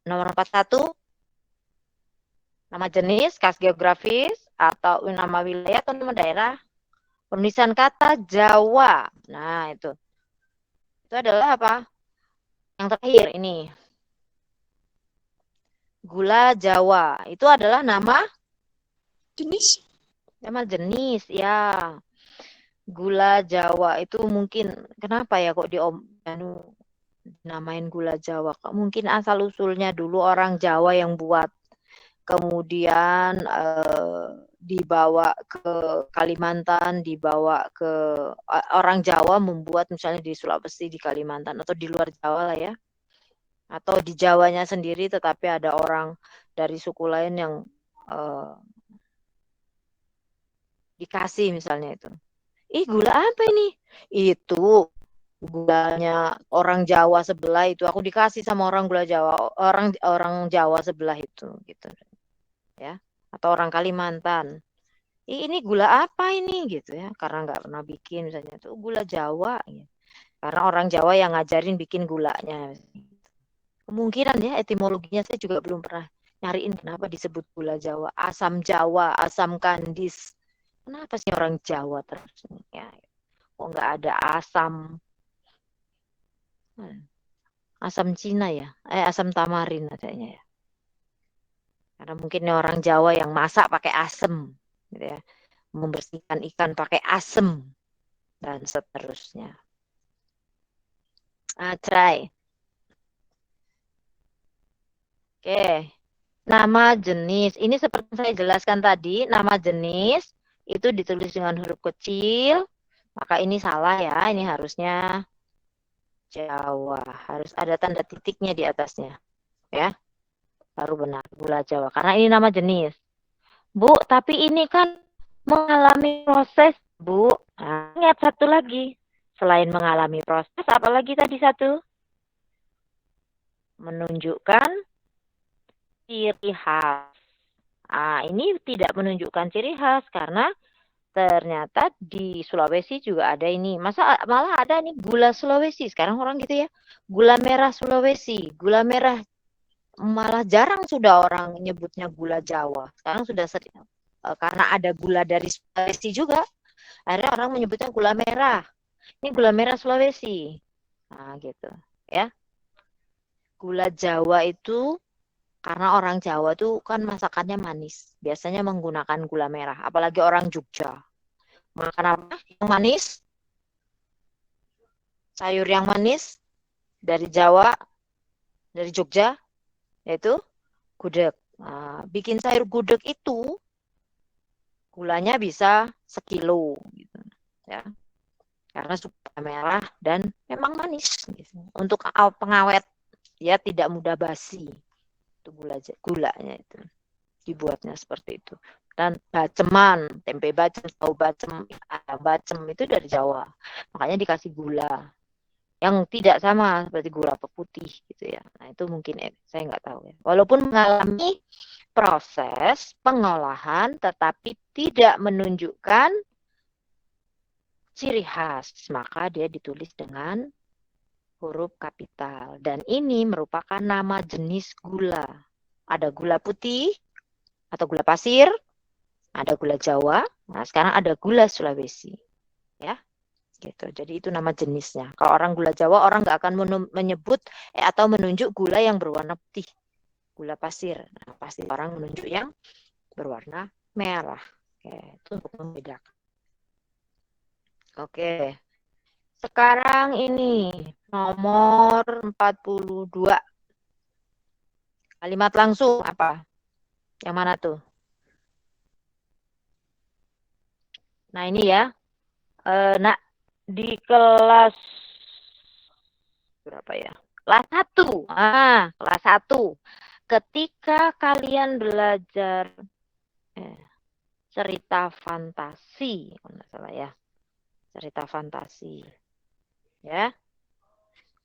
B: Nomor 41. Nama jenis, khas geografis, atau nama wilayah atau nama daerah. Penulisan kata Jawa. Nah, itu. Itu adalah apa? Yang terakhir ini. Gula Jawa. Itu adalah nama
C: Jenis?
B: Nama jenis, ya. Gula Jawa itu mungkin kenapa ya kok namain gula Jawa? Mungkin asal usulnya dulu orang Jawa yang buat, kemudian dibawa ke Kalimantan, dibawa ke orang Jawa membuat misalnya di Sulawesi, di Kalimantan atau di luar Jawa lah ya, atau di Jawanya sendiri tetapi ada orang dari suku lain yang dikasih misalnya itu. Gula apa ini? Itu gulanya orang Jawa sebelah itu aku dikasih sama orang gula Jawa, orang Jawa sebelah itu gitu. Ya. Atau orang Kalimantan. Ini gula apa ini gitu ya? Karena nggak pernah bikin misalnya itu gula Jawa ya. Karena orang Jawa yang ngajarin bikin gulanya. Kemungkinan ya etimologinya saya juga belum pernah nyariin kenapa disebut gula Jawa, asam kandis. Kenapa sih orang Jawa terus ya? Kok nggak ada asam? Asam Cina ya? Asam tamarin adanya ya. Karena mungkin orang Jawa yang masak pakai asam, gitu ya. Membersihkan ikan pakai asam dan seterusnya. Try. Oke. Nama jenis. Ini seperti saya jelaskan tadi, nama jenis itu ditulis dengan huruf kecil. Maka ini salah ya, ini harusnya Jawa. Harus ada tanda titiknya di atasnya. Ya, baru benar. Gula Jawa. Karena ini nama jenis. Bu, tapi ini kan mengalami proses, Bu. Nah, ingat satu lagi. Selain mengalami proses, apalagi tadi satu? Menunjukkan ciri khas. Nah, ini tidak menunjukkan ciri khas karena ternyata di Sulawesi juga ada ini. Malah ada nih gula Sulawesi. Sekarang orang gitu ya. Gula merah Sulawesi, gula merah malah jarang sudah orang nyebutnya gula Jawa. Sekarang sudah sering karena ada gula dari Sulawesi juga. Akhirnya orang menyebutnya gula merah. Ini gula merah Sulawesi. Nah, gitu. Ya. Gula Jawa itu karena orang Jawa tuh kan masakannya manis. Biasanya menggunakan gula merah, apalagi orang Jogja. Makan apa? Yang manis? Sayur yang manis dari Jawa, dari Jogja, yaitu gudeg. Nah, bikin sayur gudeg itu gulanya bisa 1 kilo gitu, ya. Karena supaya merah dan memang manis gitu. Untuk pengawet ya tidak mudah basi. Itu gulanya itu dibuatnya seperti itu. Dan baceman, tempe bacem, tahu bacem, bacem itu dari Jawa. Makanya dikasih gula yang tidak sama seperti gula putih gitu ya. Nah, itu mungkin saya nggak tahu ya. Walaupun mengalami proses pengolahan tetapi tidak menunjukkan ciri khas, maka dia ditulis dengan huruf kapital. Dan ini merupakan nama jenis gula. Ada gula putih atau gula pasir, ada gula Jawa. Nah, sekarang ada gula Sulawesi. Ya. Gitu. Jadi itu nama jenisnya. Kalau orang gula Jawa, orang nggak akan menyebut atau menunjuk gula yang berwarna putih. Gula pasir. Nah, pasti orang menunjuk yang berwarna merah. Oke, itu untuk membedakan. Oke. Sekarang ini nomor 42. Kalimat langsung apa? Yang mana tuh? Nah, ini ya. Nah, di kelas berapa ya? Kelas 1. Kelas 1. Ketika kalian belajar cerita fantasi, kalau nggak salah ya. Cerita fantasi. Ya.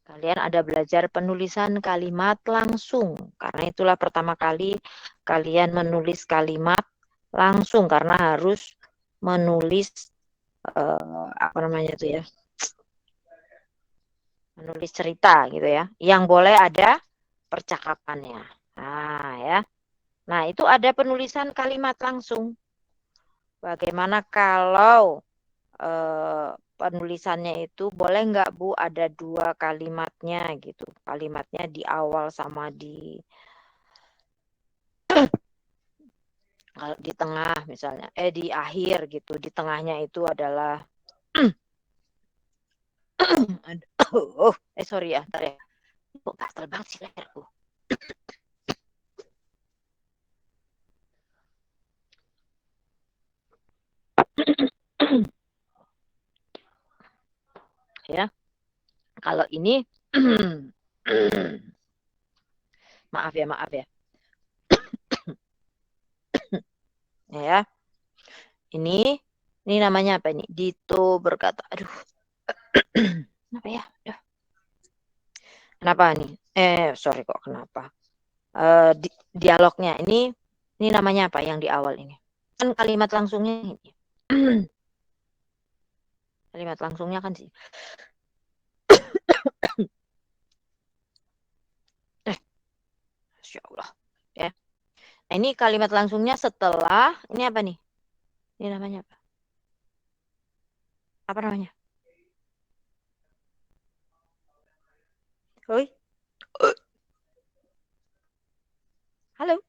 B: Kalian ada belajar penulisan kalimat langsung. Karena itulah pertama kali kalian menulis kalimat langsung karena harus menulis apa namanya itu ya? Menulis cerita gitu ya. Yang boleh ada percakapannya. Nah, ya. Nah, itu ada penulisan kalimat langsung. Bagaimana kalau penulisannya itu boleh nggak Bu ada 2 kalimatnya gitu. Kalimatnya di awal sama di kalau di tengah misalnya. Di akhir gitu. Di tengahnya itu adalah sorry ya, ntar ya. Kok gatel banget sih leherku. Ya. Kalau ini maaf ya. Ya. Ini namanya apa ini? Dito berkata, aduh. Kenapa ya? Aduh. Kenapa nih? Sorry kok kenapa? Dialognya ini namanya apa yang di awal ini? Kan kalimat langsungnya ini. Kalimat langsungnya kan sih. Masya Allah. Ya. Nah, ini kalimat langsungnya setelah, ini apa nih? Ini namanya apa? Apa namanya? Hoi. Halo.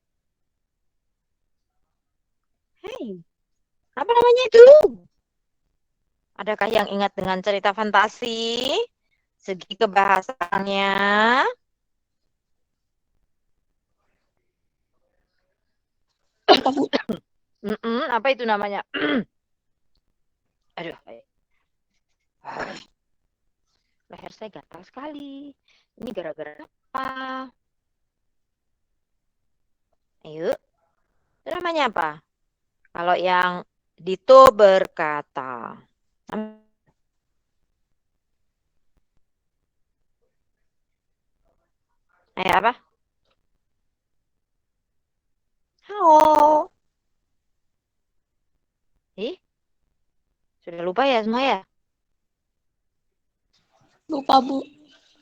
B: Hei. Apa namanya itu? Adakah yang ingat dengan cerita fantasi? Segi kebahasannya? Apa itu namanya? Aduh. Leher saya gatal sekali. Ini gara-gara apa? Ayo. Itu namanya apa? Kalau yang Dito berkata. Apa? Halo. Sudah lupa ya semua ya?
C: Lupa, Bu.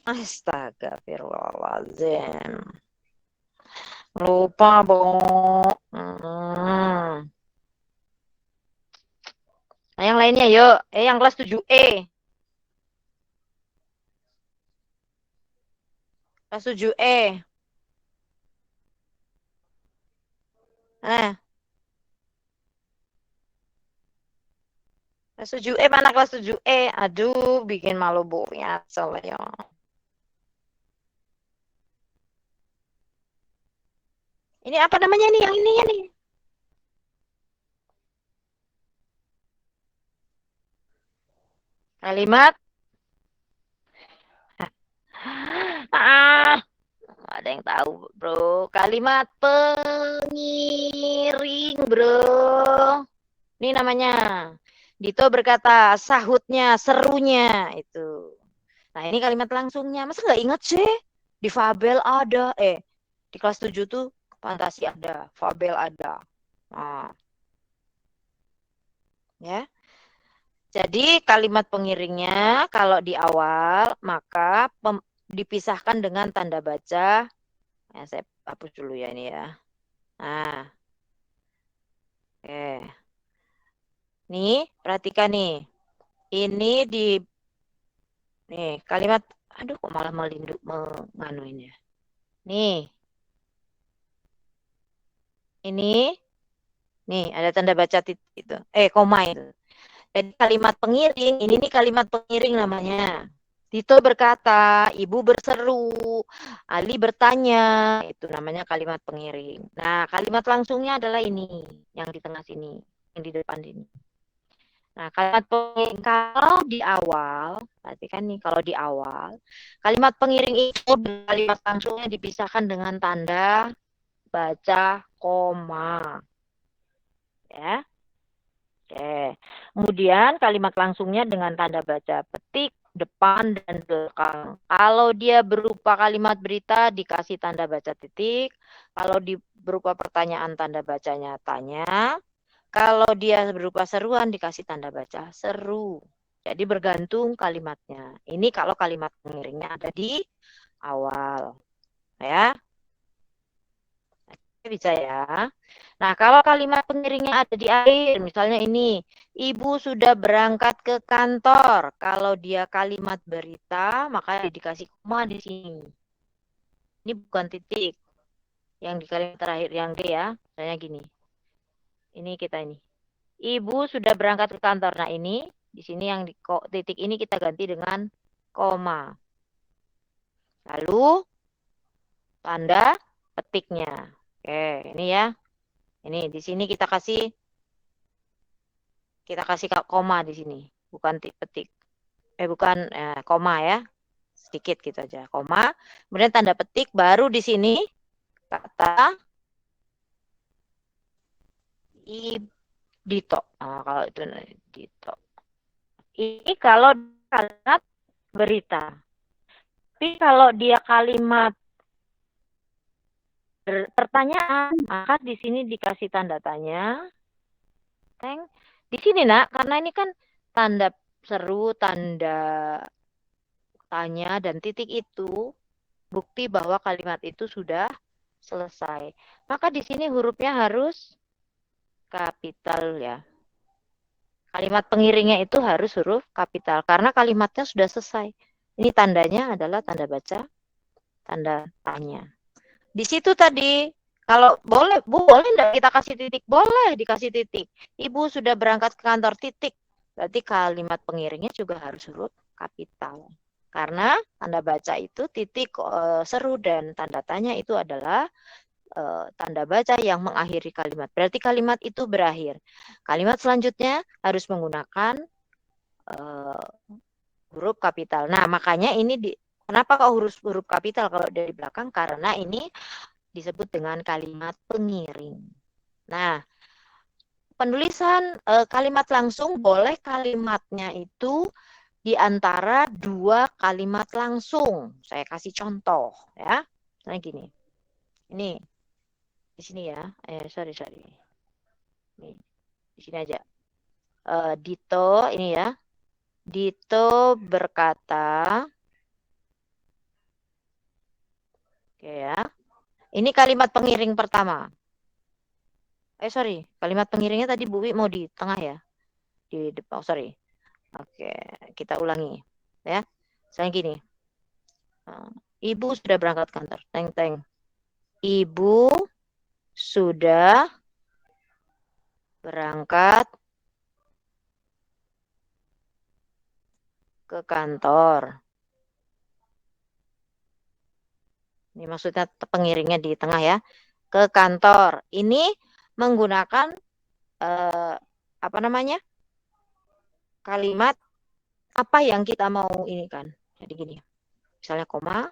B: Astagfirullahaladzim. Lupa, Bu. Nah, yang lainnya yuk. Yang kelas 7E. Kelas 7E. Kelas 7E mana kelas 7E? Aduh, bikin malu Bu ya. Soalnya. Ini apa namanya nih? Yang ininya nih. Kalimat. Ada yang tahu, Bro. Kalimat pengiring, Bro. Ini namanya. Dito berkata, sahutnya, serunya. Itu. Nah, ini kalimat langsungnya. Masa nggak ingat sih? Di fabel ada. Di kelas 7 tuh fantasi ada. Fabel ada. Nah. Ya. Jadi kalimat pengiringnya kalau di awal, maka dipisahkan dengan tanda baca. Saya hapus dulu ya ini ya. Nah. Oke. Nih, perhatikan nih. Ini nih kalimat, aduh kok malah menganu ini ya. Nih. Ini nih ada tanda baca titik itu. Koma itu. Jadi kalimat pengiring, ini nih kalimat pengiring namanya. Tito berkata, ibu berseru, Ali bertanya, itu namanya kalimat pengiring. Nah, kalimat langsungnya adalah ini, yang di tengah sini, yang di depan ini. Nah, kalimat pengiring kalau di awal, perhatikan nih kalau di awal, kalimat pengiring itu kalimat langsungnya dipisahkan dengan tanda baca koma. Ya. Oke. Kemudian kalimat langsungnya dengan tanda baca petik, depan, dan belakang. Kalau dia berupa kalimat berita dikasih tanda baca titik. Kalau berupa pertanyaan tanda bacanya tanya. Kalau dia berupa seruan dikasih tanda baca seru. Jadi bergantung kalimatnya. Ini kalau kalimat pengiringnya ada di awal. Ya. Bisa ya. Nah, kalau kalimat pengiringnya ada di akhir, misalnya ini, ibu sudah berangkat ke kantor. Kalau dia kalimat berita, maka dikasih koma di sini. Ini bukan titik. Yang di kalimat terakhir, yang D ya. Misalnya gini. Ini kita ini. Ibu sudah berangkat ke kantor. Nah, ini, di sini yang titik ini kita ganti dengan koma. Lalu, tanda petiknya. Oke, ini ya. Ini di sini kita kasih koma di sini, bukan petik. Bukan koma ya. Sedikit gitu aja, koma. Kemudian tanda petik baru di sini kata Dito. Nah, kalau itu Dito. Ini kalau kalimat berita. Tapi kalau dia kalimat pertanyaan, maka di sini dikasih tanda tanya. Di sini nak, karena ini kan tanda seru, tanda tanya, dan titik itu bukti bahwa kalimat itu sudah selesai. Maka di sini hurufnya harus kapital ya. Kalimat pengiringnya itu harus huruf kapital karena kalimatnya sudah selesai. Ini tandanya adalah tanda baca, tanda tanya. Di situ tadi, kalau boleh, Bu, boleh enggak kita kasih titik? Boleh dikasih titik. Ibu sudah berangkat ke kantor, titik. Berarti kalimat pengiringnya juga harus huruf kapital. Karena tanda baca itu titik seru dan tanda tanya itu adalah tanda baca yang mengakhiri kalimat. Berarti kalimat itu berakhir. Kalimat selanjutnya harus menggunakan huruf kapital. Nah, makanya ini kenapa kok huruf kapital kalau dari belakang? Karena ini disebut dengan kalimat pengiring. Nah, penulisan kalimat langsung boleh kalimatnya itu di antara dua kalimat langsung. Saya kasih contoh ya. Nah, gini. Ini di sini ya. Sorry. Nih, di sini aja. Dito ini ya. Dito berkata, oke ya. Ini kalimat pengiring pertama. Sorry, kalimat pengiringnya tadi Bu Wi mau di tengah ya? Di depan, sorry. Oke, kita ulangi. Ya, saya gini. Ibu sudah berangkat kantor. Teng. Ibu sudah berangkat ke kantor. Ini maksudnya pengiringnya di tengah ya. Ke kantor. Ini menggunakan apa namanya? Kalimat apa yang kita mau ini kan. Jadi gini. Misalnya koma.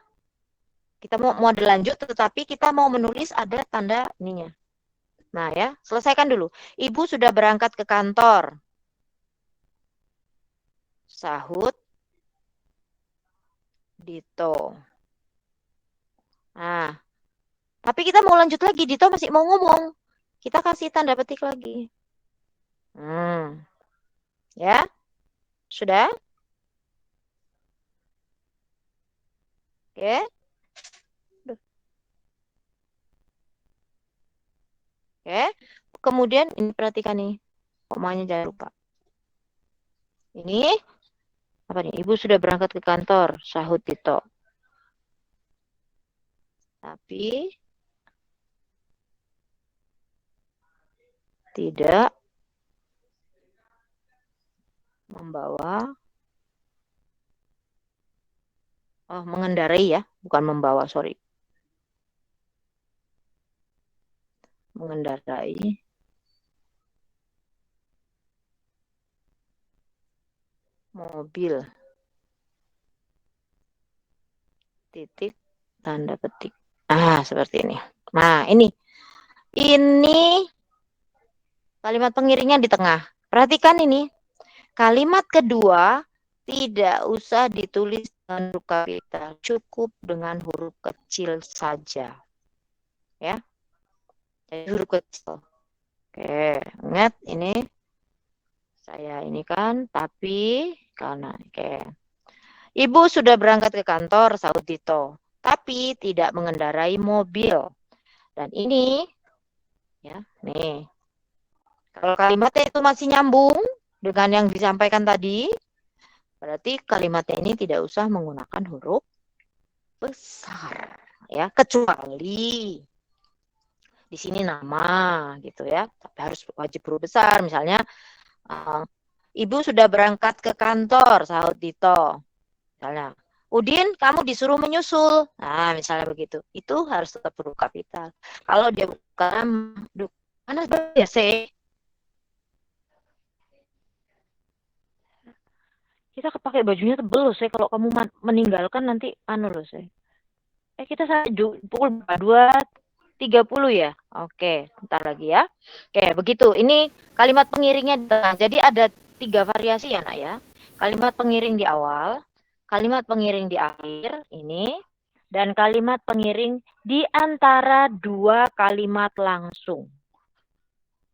B: Kita mau ada lanjut tetapi kita mau menulis ada tanda ininya. Nah ya, selesaikan dulu. Ibu sudah berangkat ke kantor. Sahut Dito. Nah, tapi kita mau lanjut lagi. Dito masih mau ngomong. Kita kasih tanda petik lagi. Ya, sudah? Oke. Oke. Kemudian ini perhatikan nih. Komanya jangan lupa. Ini apa nih? Ibu sudah berangkat ke kantor. Sahut Dito. Tapi tidak membawa mengendarai ya, bukan membawa, sorry. Mengendarai mobil. Titik tanda petik. Seperti ini. Nah, ini kalimat pengiringnya di tengah. Perhatikan ini. Kalimat kedua tidak usah ditulis dengan huruf kapital, cukup dengan huruf kecil saja. Ya. Jadi huruf kecil. Oke, ingat ini saya ini kan tapi karena Ibu sudah berangkat ke kantor, sahut Dito, tapi tidak mengendarai mobil. Dan ini ya, nih. Kalau kalimatnya itu masih nyambung dengan yang disampaikan tadi, berarti kalimatnya ini tidak usah menggunakan huruf besar, ya, kecuali di sini nama, gitu ya. Tapi harus wajib huruf besar, misalnya Ibu sudah berangkat ke kantor, sahut Dito. Misalnya, Udin, kamu disuruh menyusul. Nah, misalnya begitu. Itu harus tetap huruf kapital. Kalau dia bukan, mana ya sih? Kita pakai bajunya tebel loh, saya. Kalau kamu meninggalkan nanti loh, saya. Kita pukul 2:30 ya. Oke, bentar lagi ya. Oke, begitu. Ini kalimat pengiringnya di tengah. Jadi ada 3 variasi ya, Nak ya. Kalimat pengiring di awal, kalimat pengiring di akhir ini, dan kalimat pengiring di antara 2 kalimat langsung.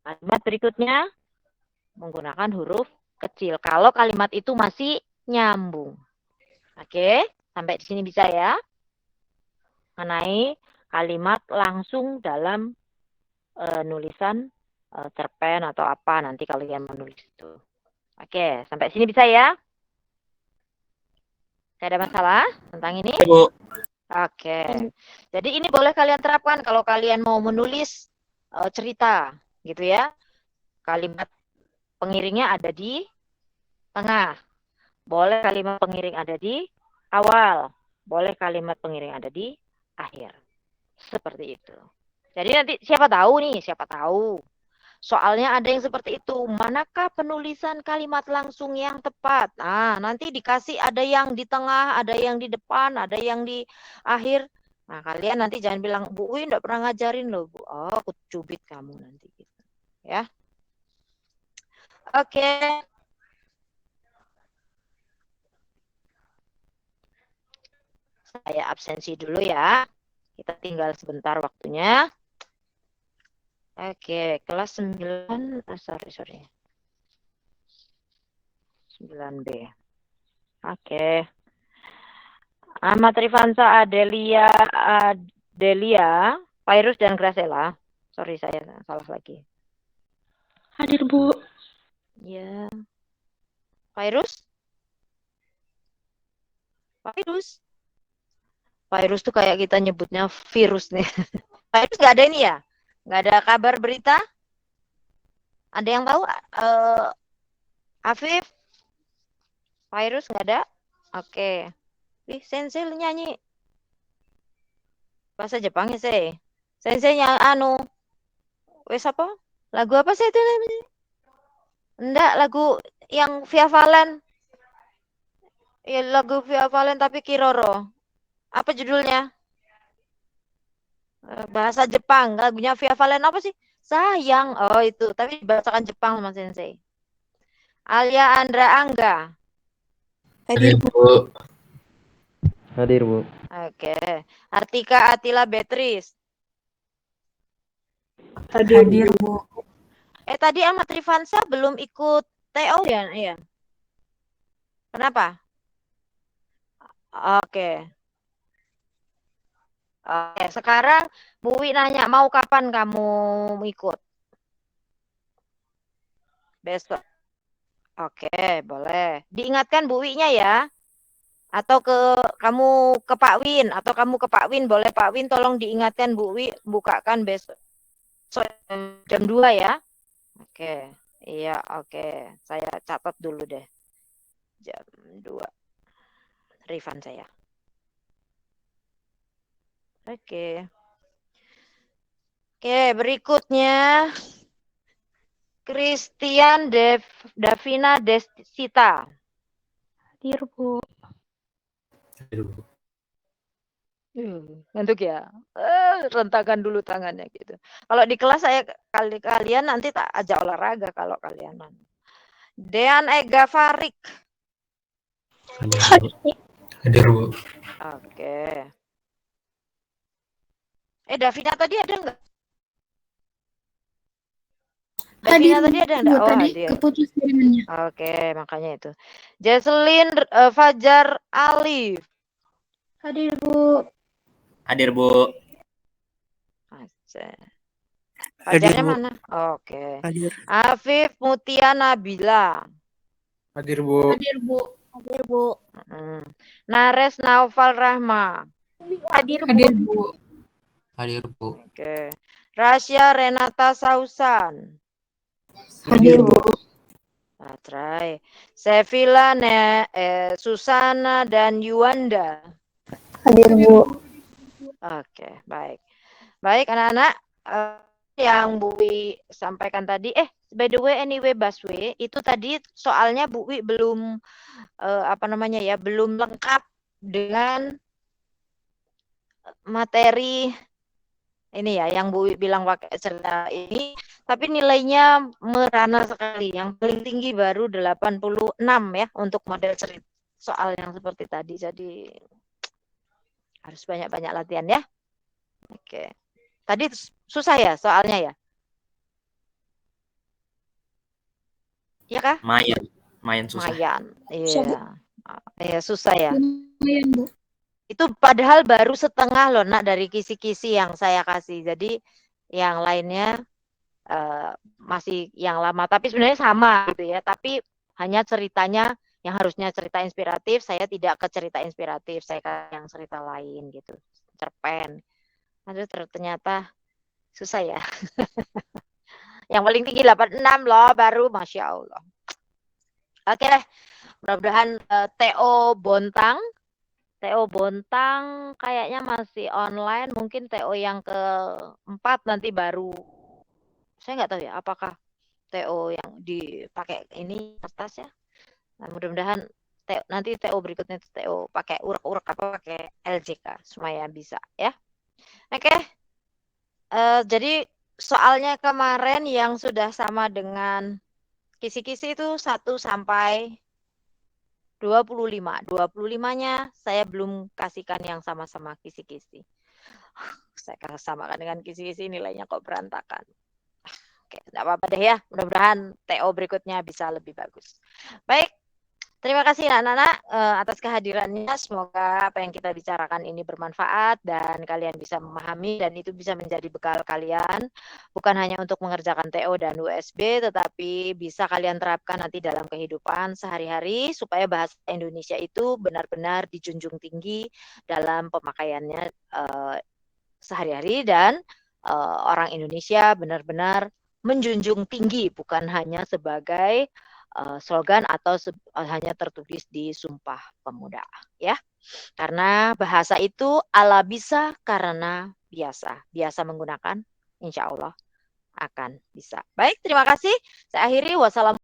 B: Kalimat berikutnya menggunakan huruf kecil. Kalau kalimat itu masih nyambung. Oke, sampai di sini bisa ya. Mengenai kalimat langsung dalam nulisan cerpen atau apa nanti kalau kalian menulis itu. Oke, sampai sini bisa ya? Tidak ada masalah tentang ini?
D: Bu.
B: Oke. Jadi ini boleh kalian terapkan kalau kalian mau menulis cerita gitu ya. Kalimat pengiringnya ada di tengah. Boleh kalimat pengiring ada di awal. Boleh kalimat pengiring ada di akhir. Seperti itu. Jadi nanti siapa tahu Soalnya ada yang seperti itu. Manakah penulisan kalimat langsung yang tepat? Nah, nanti dikasih ada yang di tengah, ada yang di depan, ada yang di akhir. Nah, kalian nanti jangan bilang, Bu Wi enggak pernah ngajarin loh, Bu. Oh, aku cubit kamu nanti gitu. Ya. Oke. Saya absensi dulu ya. Kita tinggal sebentar waktunya. Oke, kelas 9, sorry. 9B. Oke. Ahmad Rifansa, Adelia, Pairus dan Graciela. Sorry, saya salah lagi.
C: Hadir, Bu.
B: Ya. Pairus? Virus tuh kayak kita nyebutnya virus nih. Virus nggak ada ini ya? Nggak ada kabar berita? Ada yang tahu? Afif? Virus nggak ada? Oke. Ih, Sensei nyanyi. Bahasa Jepang ya, Sensei. Sensei wes apa? Lagu apa sih itu namanya? Enggak, lagu yang Via Valen. Ya, lagu Via Valen tapi Kiroro. Apa judulnya? Bahasa Jepang. Lagunya Via Valen apa sih? Sayang. Oh, itu. Tapi dibacakan Jepang sama Sensei. Alia Andra Angga.
C: Hadir, Bu.
D: Hadir, Bu.
B: Oke. Artika Atila Beatrice.
C: Hadir, Bu.
B: Tadi Ahmad Rifansa belum ikut TO ya? Iya. Kenapa? Oke. Oke, sekarang Bu Wi nanya, mau kapan kamu ikut? Besok. Oke, boleh. Diingatkan Bu Wi-nya ya. Atau kamu ke Pak Win, atau kamu ke Pak Win, boleh Pak Win tolong diingatkan Bu Wi bukakan besok jam 2 ya. Oke. Iya, oke. Saya catat dulu deh. Jam 2. Rifan saya. Oke. Oke, berikutnya Christian Davina Desita.
C: Hadir, Bu.
D: Hadir, Bu.
B: Ngantuk ya. Rentakan dulu tangannya gitu. Kalau di kelas kalian nanti tak ajak olahraga kalau kalian. Dean Ega Farik.
D: Hadir, Bu. Hadir, Bu.
B: Oke. Davina tadi ada nggak?
C: Hadir,
B: Davina tadi ada
C: Bu.
B: nggak? Oh,
C: Tadi
B: hadir.
C: keputus kirimannya.
B: Oke, makanya itu. Jesselyn Fajar Alif.
C: Hadir, Bu.
D: Hadir, Bu.
B: Fajarnya mana? Oke.
E: Hadir.
B: Afif Mutia Nabila.
E: Hadir, Bu.
C: Hadir, Bu.
B: Hadir, Bu. Nares Naufal Rahma.
C: Hadir, Bu.
D: Hadir, Bu.
B: Oke. Rasya Renata Sausan.
C: Hadir, Bu.
B: Atrai. Sevilla Susana dan Yuanda.
C: Hadir, Bu.
B: Oke, baik. Baik anak-anak, yang Bu Wi sampaikan tadi, by the way anyway Baswe, itu tadi soalnya Bu Wi belum belum lengkap dengan materi ini ya, yang Bu Wi bilang pakai cerita ini, tapi nilainya merana sekali. Yang paling tinggi baru 86 ya untuk model cerita soal yang seperti tadi. Jadi harus banyak-banyak latihan ya. Oke. Tadi susah ya soalnya ya? Iya kah?
D: Mayan susah.
B: Mayan.
C: Susah, Bu.
B: Iya, susah ya.
C: Lumayan, Bu.
B: Itu padahal baru setengah loh nak dari kisi-kisi yang saya kasih. Jadi yang lainnya masih yang lama. Tapi sebenarnya sama gitu ya. Tapi hanya ceritanya yang harusnya cerita inspiratif, saya tidak ke cerita inspiratif. Saya ke yang cerita lain gitu. Cerpen. Aduh, ternyata susah ya. Yang paling tinggi 86 loh baru, Masya Allah. Oke deh, mudah-mudahan TO Bontang kayaknya masih online. Mungkin TO yang keempat nanti baru Saya nggak tahu ya apakah TO yang dipakai ini kertas ya. Nah, mudah-mudahan nanti TO berikutnya TO pakai urak-urak apa pakai LJK supaya bisa ya. Oke. Jadi soalnya kemarin yang sudah sama dengan kisi-kisi itu 1 sampai 25. 25-nya saya belum kasihkan yang sama-sama kisi-kisi. Saya samakan dengan kisi-kisi nilainya kok berantakan. Oke, enggak apa-apa deh ya. Mudah-mudahan TO berikutnya bisa lebih bagus. Baik. Terima kasih anak-anak atas kehadirannya. Semoga apa yang kita bicarakan ini bermanfaat dan kalian bisa memahami dan itu bisa menjadi bekal kalian. Bukan hanya untuk mengerjakan TO dan USB, tetapi bisa kalian terapkan nanti dalam kehidupan sehari-hari supaya bahasa Indonesia itu benar-benar dijunjung tinggi dalam pemakaiannya sehari-hari dan orang Indonesia benar-benar menjunjung tinggi bukan hanya sebagai slogan atau hanya tertulis di Sumpah Pemuda ya. Karena bahasa itu ala bisa karena biasa menggunakan insya Allah akan bisa. Baik, terima kasih. Saya akhiri. Wassalamualaikum.